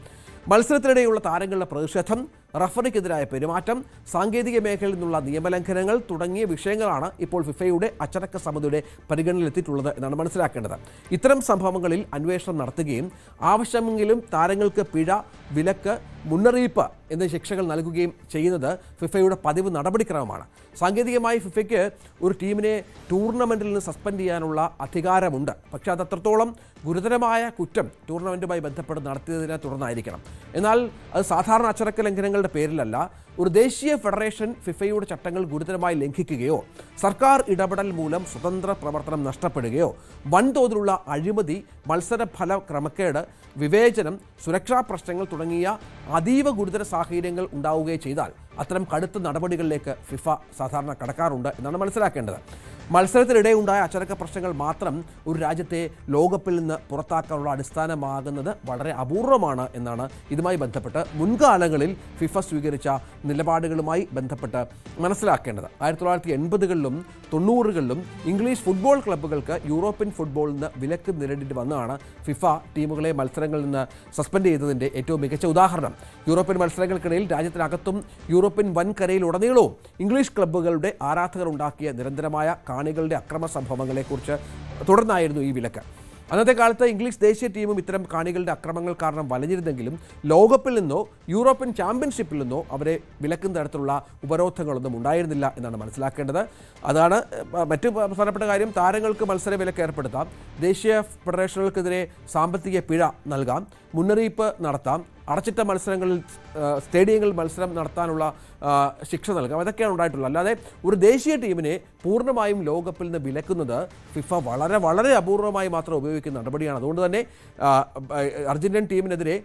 മത്സരത്തിനിടെയുള്ള താരങ്ങളുടെ പ്രതിഷേധം, റഫറിക്കെതിരായ പെരുമാറ്റം, സാങ്കേതിക മേഖലയിൽ നിന്നുള്ള നിയമലംഘനങ്ങൾ തുടങ്ങിയ വിഷയങ്ങളാണ് ഇപ്പോൾ ഫിഫയുടെ അച്ചടക്ക സമിതിയുടെ പരിഗണനയിലെത്തിയിട്ടുള്ളത് എന്നാണ് മനസ്സിലാക്കേണ്ടത്. ഇത്തരം സംഭവങ്ങളിൽ അന്വേഷണം നടത്തുകയും ആവശ്യമെങ്കിലും താരങ്ങൾക്ക് പിഴ, വിലക്ക്, മുന്നറിയിപ്പ് എന്നീ ശിക്ഷകൾ നൽകുകയും ചെയ്യുന്നത് ഫിഫയുടെ പതിവ് നടപടിക്രമമാണ്. സാങ്കേതികമായി ഫിഫയ്ക്ക് ഒരു ടീമിനെ ടൂർണമെൻറ്റിൽ നിന്ന് സസ്പെൻഡ് ചെയ്യാനുള്ള അധികാരമുണ്ട്. പക്ഷേ അത് അത്രത്തോളം ഗുരുതരമായ കുറ്റം ടൂർണമെൻറ്റുമായി ബന്ധപ്പെട്ട് നടത്തിയതിനെ തുടർന്നായിരിക്കണം. എന്നാൽ അത് സാധാരണ അച്ചടക്ക ലംഘനങ്ങളുടെ പേരിലല്ല. ഒരു ദേശീയ ഫെഡറേഷൻ ഫിഫയുടെ ചട്ടങ്ങൾ ഗുരുതരമായി ലംഘിക്കുകയോ സർക്കാർ ഇടപെടൽ മൂലം സ്വതന്ത്ര പ്രവർത്തനം നഷ്ടപ്പെടുകയോ വൻതോതിലുള്ള അഴിമതി, മത്സരഫല ക്രമക്കേട്, വിവേചനം, സുരക്ഷാ പ്രശ്നങ്ങൾ തുടങ്ങിയ അതീവ ഗുരുതര സാഹചര്യങ്ങൾ ഉണ്ടാവുകയോ ചെയ്താൽ അത്തരം കടുത്ത നടപടികളിലേക്ക് ഫിഫ സാധാരണ കടക്കാറുണ്ട് എന്നാണ് മനസ്സിലാക്കേണ്ടത്. മത്സരത്തിനിടെ ഉണ്ടായ അച്ചടക്ക പ്രശ്നങ്ങൾ മാത്രം ഒരു രാജ്യത്തെ ലോകകപ്പിൽ നിന്ന് പുറത്താക്കാനുള്ള അടിസ്ഥാനമാകുന്നത് വളരെ അപൂർവമാണ് എന്നാണ് ഇതുമായി ബന്ധപ്പെട്ട് മുൻകാലങ്ങളിൽ ഫിഫ സ്വീകരിച്ച നിലപാടുകളുമായി ബന്ധപ്പെട്ട് മനസ്സിലാക്കേണ്ടത്. 1980കളിലും 90കളിലും ഇംഗ്ലീഷ് ഫുട്ബോൾ ക്ലബ്ബുകൾക്ക് യൂറോപ്യൻ ഫുട്ബോളിൽ നിന്ന് വിലക്ക് നേരിടേണ്ടി വന്നതാണ് ഫിഫ ടീമുകളെ മത്സരങ്ങളിൽ നിന്ന് സസ്പെൻഡ് ചെയ്തതിൻ്റെ ഏറ്റവും മികച്ച ഉദാഹരണം. യൂറോപ്യൻ മത്സരങ്ങൾക്കിടയിൽ രാജ്യത്തിനകത്തും യൂറോപ്യൻ വൻകരയിലുടനീളവും ഇംഗ്ലീഷ് ക്ലബ്ബുകളുടെ ആരാധകർ ഉണ്ടാക്കിയ നിരന്തരമായ കാണികളുടെ അക്രമ സംഭവങ്ങളെക്കുറിച്ച് തുടർന്നായിരുന്നു ഈ വിലക്ക്. അന്നത്തെ കാലത്ത് ഇംഗ്ലീഷ് ദേശീയ ടീമും ഇത്തരം കാണികളുടെ അക്രമങ്ങൾ കാരണം വലഞ്ഞിരുന്നെങ്കിലും ലോകകപ്പിൽ നിന്നോ യൂറോപ്യൻ ചാമ്പ്യൻഷിപ്പിൽ നിന്നോ അവരെ വിലക്കുന്ന തരത്തിലുള്ള ഉപരോധങ്ങളൊന്നും ഉണ്ടായിരുന്നില്ല എന്നാണ് മനസ്സിലാക്കേണ്ടത്. അതാണ് മറ്റു പ്രധാനപ്പെട്ട കാര്യം. താരങ്ങൾക്ക് മത്സര വിലക്ക് ഏർപ്പെടുത്താം, ദേശീയ ഫെഡറേഷനുകൾക്കെതിരെ സാമ്പത്തിക പിഴ നൽകാം, മുന്നറിയിപ്പ് നടത്താം, അടച്ചിട്ട മത്സരങ്ങളിൽ സ്റ്റേഡിയങ്ങളിൽ മത്സരം നടത്താനുള്ള ശിക്ഷ നൽകാം. അതൊക്കെയാണ് ഉണ്ടായിട്ടുള്ളത്. അല്ലാതെ ഒരു ദേശീയ ടീമിനെ പൂർണ്ണമായും ലോകകപ്പിൽ നിന്ന് വിലക്കുന്നത് ഫിഫ വളരെ വളരെ അപൂർവമായി മാത്രം ഉപയോഗിക്കുന്ന നടപടിയാണ്. അതുകൊണ്ട് തന്നെ അർജന്റീൻ ടീമിനെതിരെ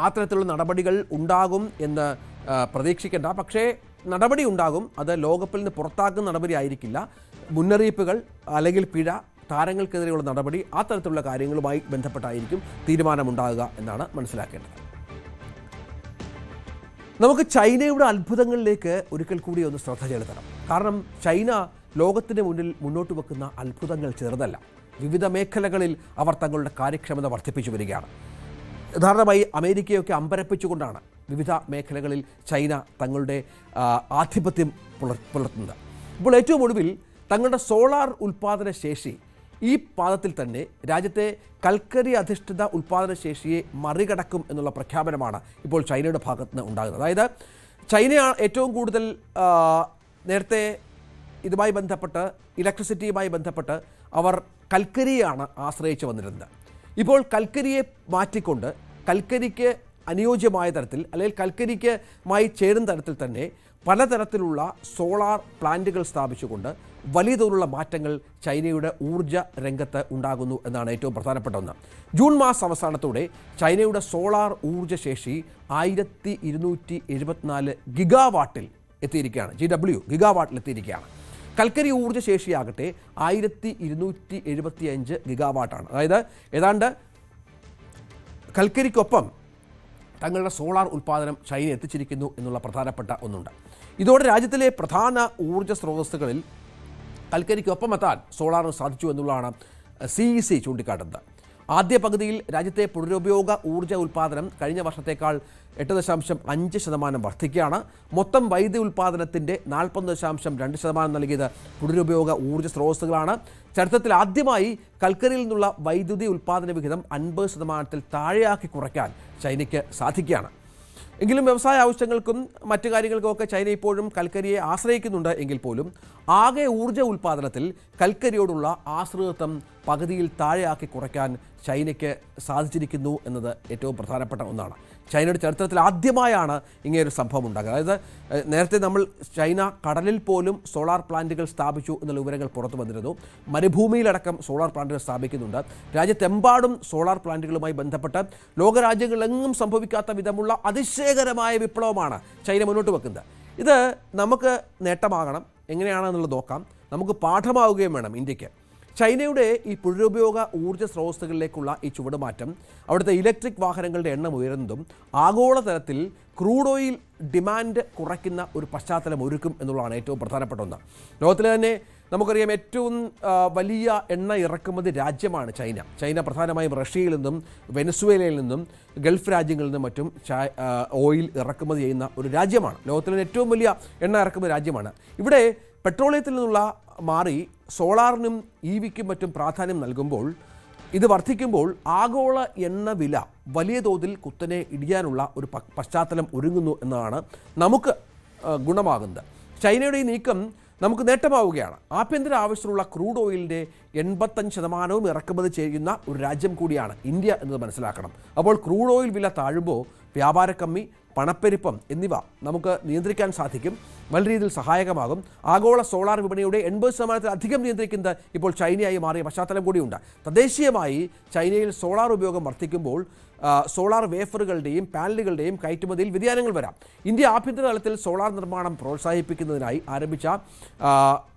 ആ തരത്തിലുള്ള നടപടികൾ ഉണ്ടാകും എന്ന് പ്രതീക്ഷിക്കേണ്ട. പക്ഷേ നടപടി ഉണ്ടാകും. അത് ലോകകപ്പിൽ നിന്ന് പുറത്താക്കുന്ന നടപടി ആയിരിക്കില്ല. മുന്നറിയിപ്പുകൾ അല്ലെങ്കിൽ പിഴ, താരങ്ങൾക്കെതിരെയുള്ള നടപടി, ആ തരത്തിലുള്ള കാര്യങ്ങളുമായി ബന്ധപ്പെട്ടായിരിക്കും തീരുമാനമുണ്ടാകുക എന്നാണ് മനസ്സിലാക്കേണ്ടത്. നമുക്ക് ചൈനയുടെ അത്ഭുതങ്ങളിലേക്ക് ഒരിക്കൽ കൂടി ഒന്ന് ശ്രദ്ധ ചെലുത്തണം. കാരണം ചൈന ലോകത്തിന് മുന്നിൽ മുന്നോട്ട് വെക്കുന്ന അത്ഭുതങ്ങൾ ചെറുതല്ല. വിവിധ മേഖലകളിൽ അവർ തങ്ങളുടെ കാര്യക്ഷമത വർദ്ധിപ്പിച്ചു വരികയാണ്. ഉദാഹരണമായി അമേരിക്കയൊക്കെ അമ്പരപ്പിച്ചുകൊണ്ടാണ് വിവിധ മേഖലകളിൽ ചൈന തങ്ങളുടെ ആധിപത്യം പുലർത്തുന്നത്. ഇപ്പോൾ ഏറ്റവും ഒടുവിൽ തങ്ങളുടെ സോളാർ ഉൽപ്പാദന ശേഷി ഈ പാദത്തിൽ തന്നെ രാജ്യത്തെ കൽക്കരി അധിഷ്ഠിത ഉൽപ്പാദന ശേഷിയെ മറികടക്കും എന്നുള്ള പ്രഖ്യാപനമാണ് ഇപ്പോൾ ചൈനയുടെ ഭാഗത്ത് നിന്ന് ഉണ്ടാകുന്നത്. അതായത് ചൈന ഏറ്റവും കൂടുതൽ നേരത്തെ ഇതുമായി ബന്ധപ്പെട്ട് ഇലക്ട്രിസിറ്റിയുമായി ബന്ധപ്പെട്ട് അവർ കൽക്കരിയാണ് ആശ്രയിച്ചു വന്നിരുന്നത്. ഇപ്പോൾ കൽക്കരിയെ മാറ്റിക്കൊണ്ട് കൽക്കരിക്ക് അനുയോജ്യമായ തരത്തിൽ അല്ലെങ്കിൽ കൽക്കരിക്കുമായി ചേരുന്ന തരത്തിൽ തന്നെ പലതരത്തിലുള്ള സോളാർ പ്ലാന്റുകൾ സ്ഥാപിച്ചുകൊണ്ട് വലിയ തോതിലുള്ള മാറ്റങ്ങൾ ചൈനയുടെ ഊർജ്ജ രംഗത്ത് ഉണ്ടാകുന്നു എന്നാണ് ഏറ്റവും പ്രധാനപ്പെട്ട ഒന്ന്. ജൂൺ മാസം അവസാനത്തോടെ ചൈനയുടെ സോളാർ ഊർജ്ജശേഷി 1274 ഗിഗാവാട്ടിൽ എത്തിയിരിക്കുകയാണ്. ഗിഗാവാട്ടിൽ എത്തിയിരിക്കുകയാണ്. കൽക്കരി ഊർജ്ജശേഷിയാകട്ടെ 1275 ഗിഗാവാട്ടാണ്. അതായത് ഏതാണ്ട് കൽക്കരിക്കൊപ്പം തങ്ങളുടെ സോളാർ ഉൽപ്പാദനം ചൈന എത്തിച്ചിരിക്കുന്നു എന്നുള്ള പ്രധാനപ്പെട്ട ഒന്നുണ്ട്. ഇതോടെ രാജ്യത്തിലെ പ്രധാന ഊർജ്ജ സ്രോതസ്സുകളിൽ കൽക്കരിക്കൊപ്പം എത്താൻ സോളാറിന് സാധിച്ചു എന്നുള്ളതാണ് CEC ചൂണ്ടിക്കാട്ടുന്നത്. ആദ്യ പകുതിയിൽ രാജ്യത്തെ പുനരുപയോഗ ഊർജ്ജ ഉൽപ്പാദനം കഴിഞ്ഞ വർഷത്തേക്കാൾ 8.5% വർദ്ധിക്കുകയാണ്. മൊത്തം വൈദ്യുതി ഉൽപ്പാദനത്തിൻ്റെ 40.2% നൽകിയത് പുനരുപയോഗ ഊർജ്ജ സ്രോതസ്സുകളാണ്. ചരിത്രത്തിൽ ആദ്യമായി കൽക്കരിയിൽ നിന്നുള്ള വൈദ്യുതി ഉൽപ്പാദന വിഹിതം 50% താഴെയാക്കി കുറയ്ക്കാൻ ചൈനയ്ക്ക് സാധിക്കുകയാണ്. എങ്കിലും വ്യവസായ ആവശ്യങ്ങൾക്കും മറ്റു കാര്യങ്ങൾക്കുമൊക്കെ ചൈന ഇപ്പോഴും കൽക്കരിയെ ആശ്രയിക്കുന്നുണ്ട് എങ്കിൽ പോലും ആകെ ഊർജ്ജ ഉൽപ്പാദനത്തിൽ കൽക്കരിയോടുള്ള ആശ്രിതത്വം പകുതിയിൽ താഴെയാക്കി കുറയ്ക്കാൻ ചൈനയ്ക്ക് സാധിച്ചിരിക്കുന്നു എന്നത് ഏറ്റവും പ്രധാനപ്പെട്ട ഒന്നാണ്. ചൈനയുടെ ചരിത്രത്തിൽ ആദ്യമായാണ് ഇങ്ങനെയൊരു സംഭവം ഉണ്ടാകുക. അതായത് നേരത്തെ ചൈന കടലിൽ പോലും സോളാർ പ്ലാന്റുകൾ സ്ഥാപിച്ചു എന്നുള്ള വിവരങ്ങൾ പുറത്തു വന്നിരുന്നു. മരുഭൂമിയിലടക്കം സോളാർ പ്ലാന്റുകൾ സ്ഥാപിക്കുന്നുണ്ട്. രാജ്യത്തെമ്പാടും സോളാർ പ്ലാന്റുകളുമായി ബന്ധപ്പെട്ട് ലോകരാജ്യങ്ങളിലെങ്ങും സംഭവിക്കാത്ത വിധമുള്ള അതിശയകരമായ വിപ്ലവമാണ് ചൈന മുന്നോട്ട് വെക്കുന്നത്. ഇത് നമുക്ക് നേട്ടമാകണം. എങ്ങനെയാണെന്നുള്ളത് നോക്കാം. നമുക്ക് പാഠമാവുകയും വേണം ഇന്ത്യക്ക്. ചൈനയുടെ ഈ പുനരുപയോഗ ഊർജ്ജ സ്രോതസ്സുകളിലേക്കുള്ള ഈ ചുവടുമാറ്റം അവിടുത്തെ ഇലക്ട്രിക് വാഹനങ്ങളുടെ എണ്ണം ഉയരുന്നതും ആഗോളതലത്തിൽ ക്രൂഡ് ഓയിൽ ഡിമാൻഡ് കുറയ്ക്കുന്ന ഒരു പശ്ചാത്തലം ഒരുക്കും എന്നുള്ളതാണ് ഏറ്റവും പ്രധാനപ്പെട്ട ഒന്ന്. ലോകത്തിലെ തന്നെ നമുക്കറിയാം ഏറ്റവും വലിയ എണ്ണ ഇറക്കുമതി രാജ്യമാണ് ചൈന. ചൈന പ്രധാനമായും റഷ്യയിൽ നിന്നും വെനസ്വേലയിൽ നിന്നും ഗൾഫ് രാജ്യങ്ങളിൽ നിന്നും മറ്റും ഓയിൽ ഇറക്കുമതി ചെയ്യുന്ന ഒരു രാജ്യമാണ്. ലോകത്തിലെ ഏറ്റവും വലിയ എണ്ണ ഇറക്കുമതി രാജ്യമാണ്. ഇവിടെ പെട്രോളിയത്തിൽ നിന്നുള്ള മാറി സോളാറിനും EVക്കും മറ്റും പ്രാധാന്യം നൽകുമ്പോൾ ഇത് വർദ്ധിക്കുമ്പോൾ ആഗോള എണ്ണ വില വലിയ തോതിൽ കുത്തനെ ഇടിയാനുള്ള ഒരു പശ്ചാത്തലം ഒരുങ്ങുന്നു എന്നതാണ് നമുക്ക് ഗുണമാകുന്നത്. ചൈനയുടെ ഈ നീക്കം നമുക്ക് നേട്ടമാവുകയാണ്. ആഭ്യന്തര ആവശ്യത്തിനുള്ള ക്രൂഡ് ഓയിലിൻ്റെ 85% ഇറക്കുമതി ചെയ്യുന്ന ഒരു രാജ്യം കൂടിയാണ് ഇന്ത്യ എന്നത് മനസ്സിലാക്കണം. അപ്പോൾ ക്രൂഡ് ഓയിൽ വില താഴുമ്പോൾ വ്യാപാരക്കമ്മി, പണപ്പെരുപ്പം എന്നിവ നമുക്ക് നിയന്ത്രിക്കാൻ സാധിക്കും. വലിയ രീതിയിൽ സഹായകമാകും. ആഗോള സോളാർ വിപണിയുടെ 80% അധികം നിയന്ത്രിക്കുന്നത് ഇപ്പോൾ ചൈനയായി മാറിയ പശ്ചാത്തലം കൂടിയുണ്ട്. തദ്ദേശീയമായി ചൈനയിൽ സോളാർ ഉപയോഗം വർദ്ധിക്കുമ്പോൾ സോളാർ വേഫറുകളുടെയും പാനലുകളുടെയും കയറ്റുമതിയിൽ വ്യതിയാനങ്ങൾ വരാം. ഇന്ത്യ ആഭ്യന്തര തലത്തിൽ സോളാർ നിർമ്മാണം പ്രോത്സാഹിപ്പിക്കുന്നതിനായി ആരംഭിച്ച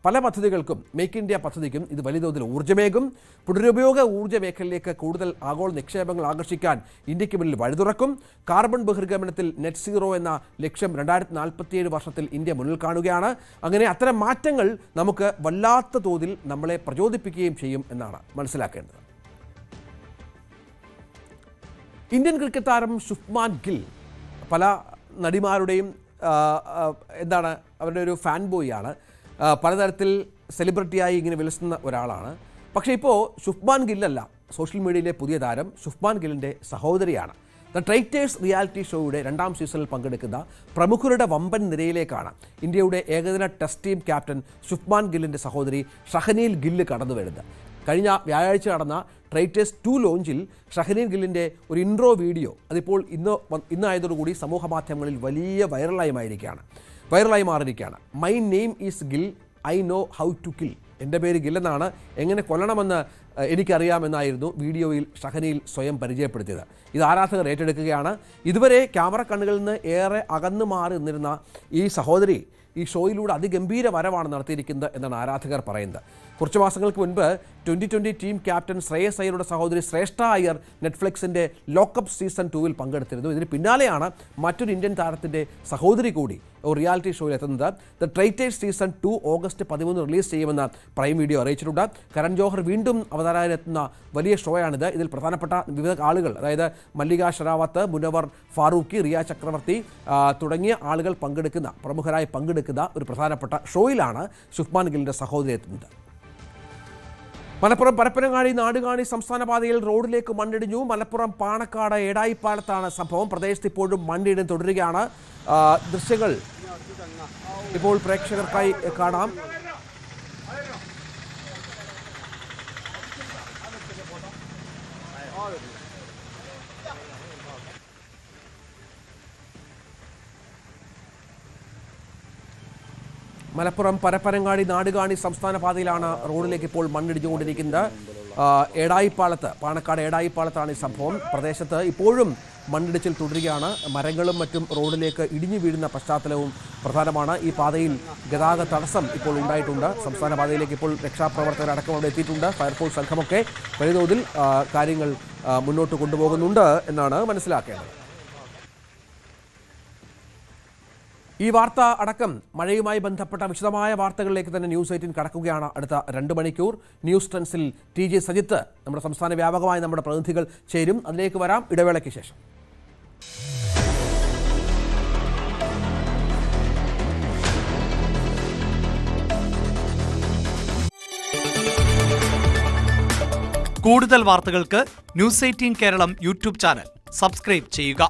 പല പദ്ധതികൾക്കും മേക്ക് ഇന്ത്യ പദ്ധതിക്കും ഇത് വലിയ തോതിൽ ഊർജ്ജമേകും. പുനരുപയോഗ ഊർജ്ജ മേഖലയിലേക്ക് കൂടുതൽ ആഗോള നിക്ഷേപങ്ങൾ ആകർഷിക്കാൻ ഇന്ത്യക്ക് മുന്നിൽ വഴിതുറക്കും. കാർബൺ ബഹിർഗമനത്തിൽ നെറ്റ് സീറോ എന്ന ലക്ഷ്യം 2047 വർഷത്തിൽ ഇന്ത്യ മുന്നിൽ കാണുകയാണ്. അങ്ങനെ അത്തരം മാറ്റങ്ങൾ നമുക്ക് വല്ലാത്ത തോതിൽ നമ്മളെ പ്രചോദിപ്പിക്കുകയും ചെയ്യും എന്നാണ് മനസ്സിലാക്കേണ്ടത്. ഇന്ത്യൻ ക്രിക്കറ്റ് താരം ശുഭ്മാൻ ഗിൽ പല നടിമാരുടെയും അവരുടെ ഒരു ഫാൻ ബോയാണ്. പലതരത്തിൽ സെലിബ്രിറ്റിയായി ഇങ്ങനെ വിലസുന്ന ഒരാളാണ്. പക്ഷേ ഇപ്പോൾ ശുഭ്മാൻ ഗില്ലല്ല സോഷ്യൽ മീഡിയയിലെ പുതിയ താരം. ശുഭ്മാൻ ഗില്ലിൻ്റെ സഹോദരിയാണ്. ദ ട്രൈറ്റേഴ്സ് റിയാലിറ്റി ഷോയുടെ 2ാം സീസണിൽ പങ്കെടുക്കുന്ന പ്രമുഖരുടെ വമ്പൻ നിരയിലേക്കാണ് ഇന്ത്യയുടെ ഏകദിന ടെസ്റ്റ് ടീം ക്യാപ്റ്റൻ ശുഭ്മാൻ ഗില്ലിൻ്റെ സഹോദരി ഷഹനീൽ ഗില്ല് കടന്നു വരുന്നത്. കഴിഞ്ഞ വ്യാഴാഴ്ച നടന്ന ട്രൈറ്റേഴ്സ് 2 ലോഞ്ചിൽ ഷഹനീൽ ഗില്ലിൻ്റെ ഒരു ഇൻട്രോ വീഡിയോ അതിപ്പോൾ ഇന്നായതോടുകൂടി സമൂഹ മാധ്യമങ്ങളിൽ വലിയ വൈറലായി മാറിയിരിക്കുകയാണ്. My name is Gill, I know how to kill. എൻ്റെ പേര് ഗില്ലെന്നാണ്, എങ്ങനെ കൊല്ലണമെന്ന് എനിക്കറിയാമെന്നായിരുന്നു വീഡിയോയിൽ ഷഹനീൽ സ്വയം പരിചയപ്പെടുത്തിയത്. ഇത് ആരാധകർ ഏറ്റെടുക്കുകയാണ്. ഇതുവരെ ക്യാമറ കണ്ണുകളിൽ നിന്ന് ഏറെ അകന്നു മാറി നിന്നിരുന്ന ഈ സഹോദരി ഈ ഷോയിലൂടെ അതിഗംഭീര വരവാണ് നടത്തിയിരിക്കുന്നത് എന്നാണ് ആരാധകർ പറയുന്നത്. കുറച്ച് മാസങ്ങൾക്ക് മുൻപ് 2020 ടീം ക്യാപ്റ്റൻ ശ്രേയസ് അയ്യരുടെ സഹോദരി ശ്രേഷ്ഠ അയ്യർ നെറ്റ്ഫ്ലിക്സിൻ്റെ ലോക്കപ്പ് സീസൺ 2 പങ്കെടുത്തിരുന്നു. ഇതിന് പിന്നാലെയാണ് മറ്റൊരു ഇന്ത്യൻ താരത്തിൻ്റെ സഹോദരി കൂടി ഒരു റിയാലിറ്റി ഷോയിൽ എത്തുന്നത്. ദ ട്രൈറ്റേഴ്സ് സീസൺ 2 ഓഗസ്റ്റ് 13 റിലീസ് ചെയ്യുമെന്ന് പ്രൈം വീഡിയോ അറിയിച്ചിട്ടുണ്ട്. കരൺ ജോഹർ വീണ്ടും അവതാരകനെത്തുന്ന വലിയ ഷോയാണിത്. ഇതിൽ പ്രധാനപ്പെട്ട വിവിധ ആളുകൾ, അതായത് മല്ലിക ഷെറാവത്ത്, മുനവർ ഫാറൂഖി, റിയ ചക്രവർത്തി തുടങ്ങിയ ആളുകൾ പ്രമുഖരായി പങ്കെടുക്കുന്ന ഒരു പ്രധാനപ്പെട്ട ഷോയിലാണ് ശുഭ്മാൻ ഗില്ലിൻ്റെ സഹോദരി എത്തുന്നത്. മലപ്പുറം പരപ്പനങ്ങാടി നാടുകാണി സംസ്ഥാന പാതയിൽ റോഡിലേക്ക് മണ്ണിടിഞ്ഞു. മലപ്പുറം പാണക്കാട് ഏടായിപ്പാലത്താണ് സംഭവം. പ്രദേശത്ത് ഇപ്പോഴും മണ്ണിടിഞ്ഞ് തുടരുകയാണ്. ദൃശ്യങ്ങൾ ഇപ്പോൾ പ്രേക്ഷകർക്കായി കാണാം. മലപ്പുറം പരപ്പനങ്ങാടി നാടുകാണി സംസ്ഥാന പാതയിലാണ് റോഡിലേക്ക് ഇപ്പോൾ മണ്ണിടിഞ്ഞുകൊണ്ടിരിക്കുന്നത്. പാണക്കാട് ഏടായിപ്പാലത്താണ് ഈ സംഭവം. പ്രദേശത്ത് ഇപ്പോഴും മണ്ണിടിച്ചിൽ തുടരുകയാണ്. മരങ്ങളും മറ്റും റോഡിലേക്ക് ഇടിഞ്ഞു വീഴുന്ന പശ്ചാത്തലവും പ്രധാനമാണ്. ഈ പാതയിൽ ഗതാഗത തടസ്സം ഇപ്പോൾ ഉണ്ടായിട്ടുണ്ട്. സംസ്ഥാന പാതയിലേക്ക് ഇപ്പോൾ രക്ഷാപ്രവർത്തകരടക്കം അവിടെ എത്തിയിട്ടുണ്ട്. ഫയർഫോഴ്സ് സംഘമൊക്കെ വലിയ തോതിൽ കാര്യങ്ങൾ മുന്നോട്ട് കൊണ്ടുപോകുന്നുണ്ട് എന്നാണ് മനസ്സിലാക്കേണ്ടത്. ഈ വാർത്ത അടക്കം മഴയുമായി ബന്ധപ്പെട്ട വിശദമായ വാർത്തകളിലേക്ക് തന്നെ ന്യൂസ് 18 കടക്കുകയാണ്. അടുത്ത 2 മണിക്കൂർ ന്യൂസ് ട്രെൻഡ്സിൽ TJ സജിത്ത്, നമ്മുടെ സംസ്ഥാന വ്യാപകമായി നമ്മുടെ പ്രതിനിധികൾ ചേരും. അതിലേക്ക് വരാം ഇടവേളയ്ക്ക് ശേഷം. കൂടുതൽ വാർത്തകൾക്ക് news 18 Keralam YouTube channel subscribe ചെയ്യുക.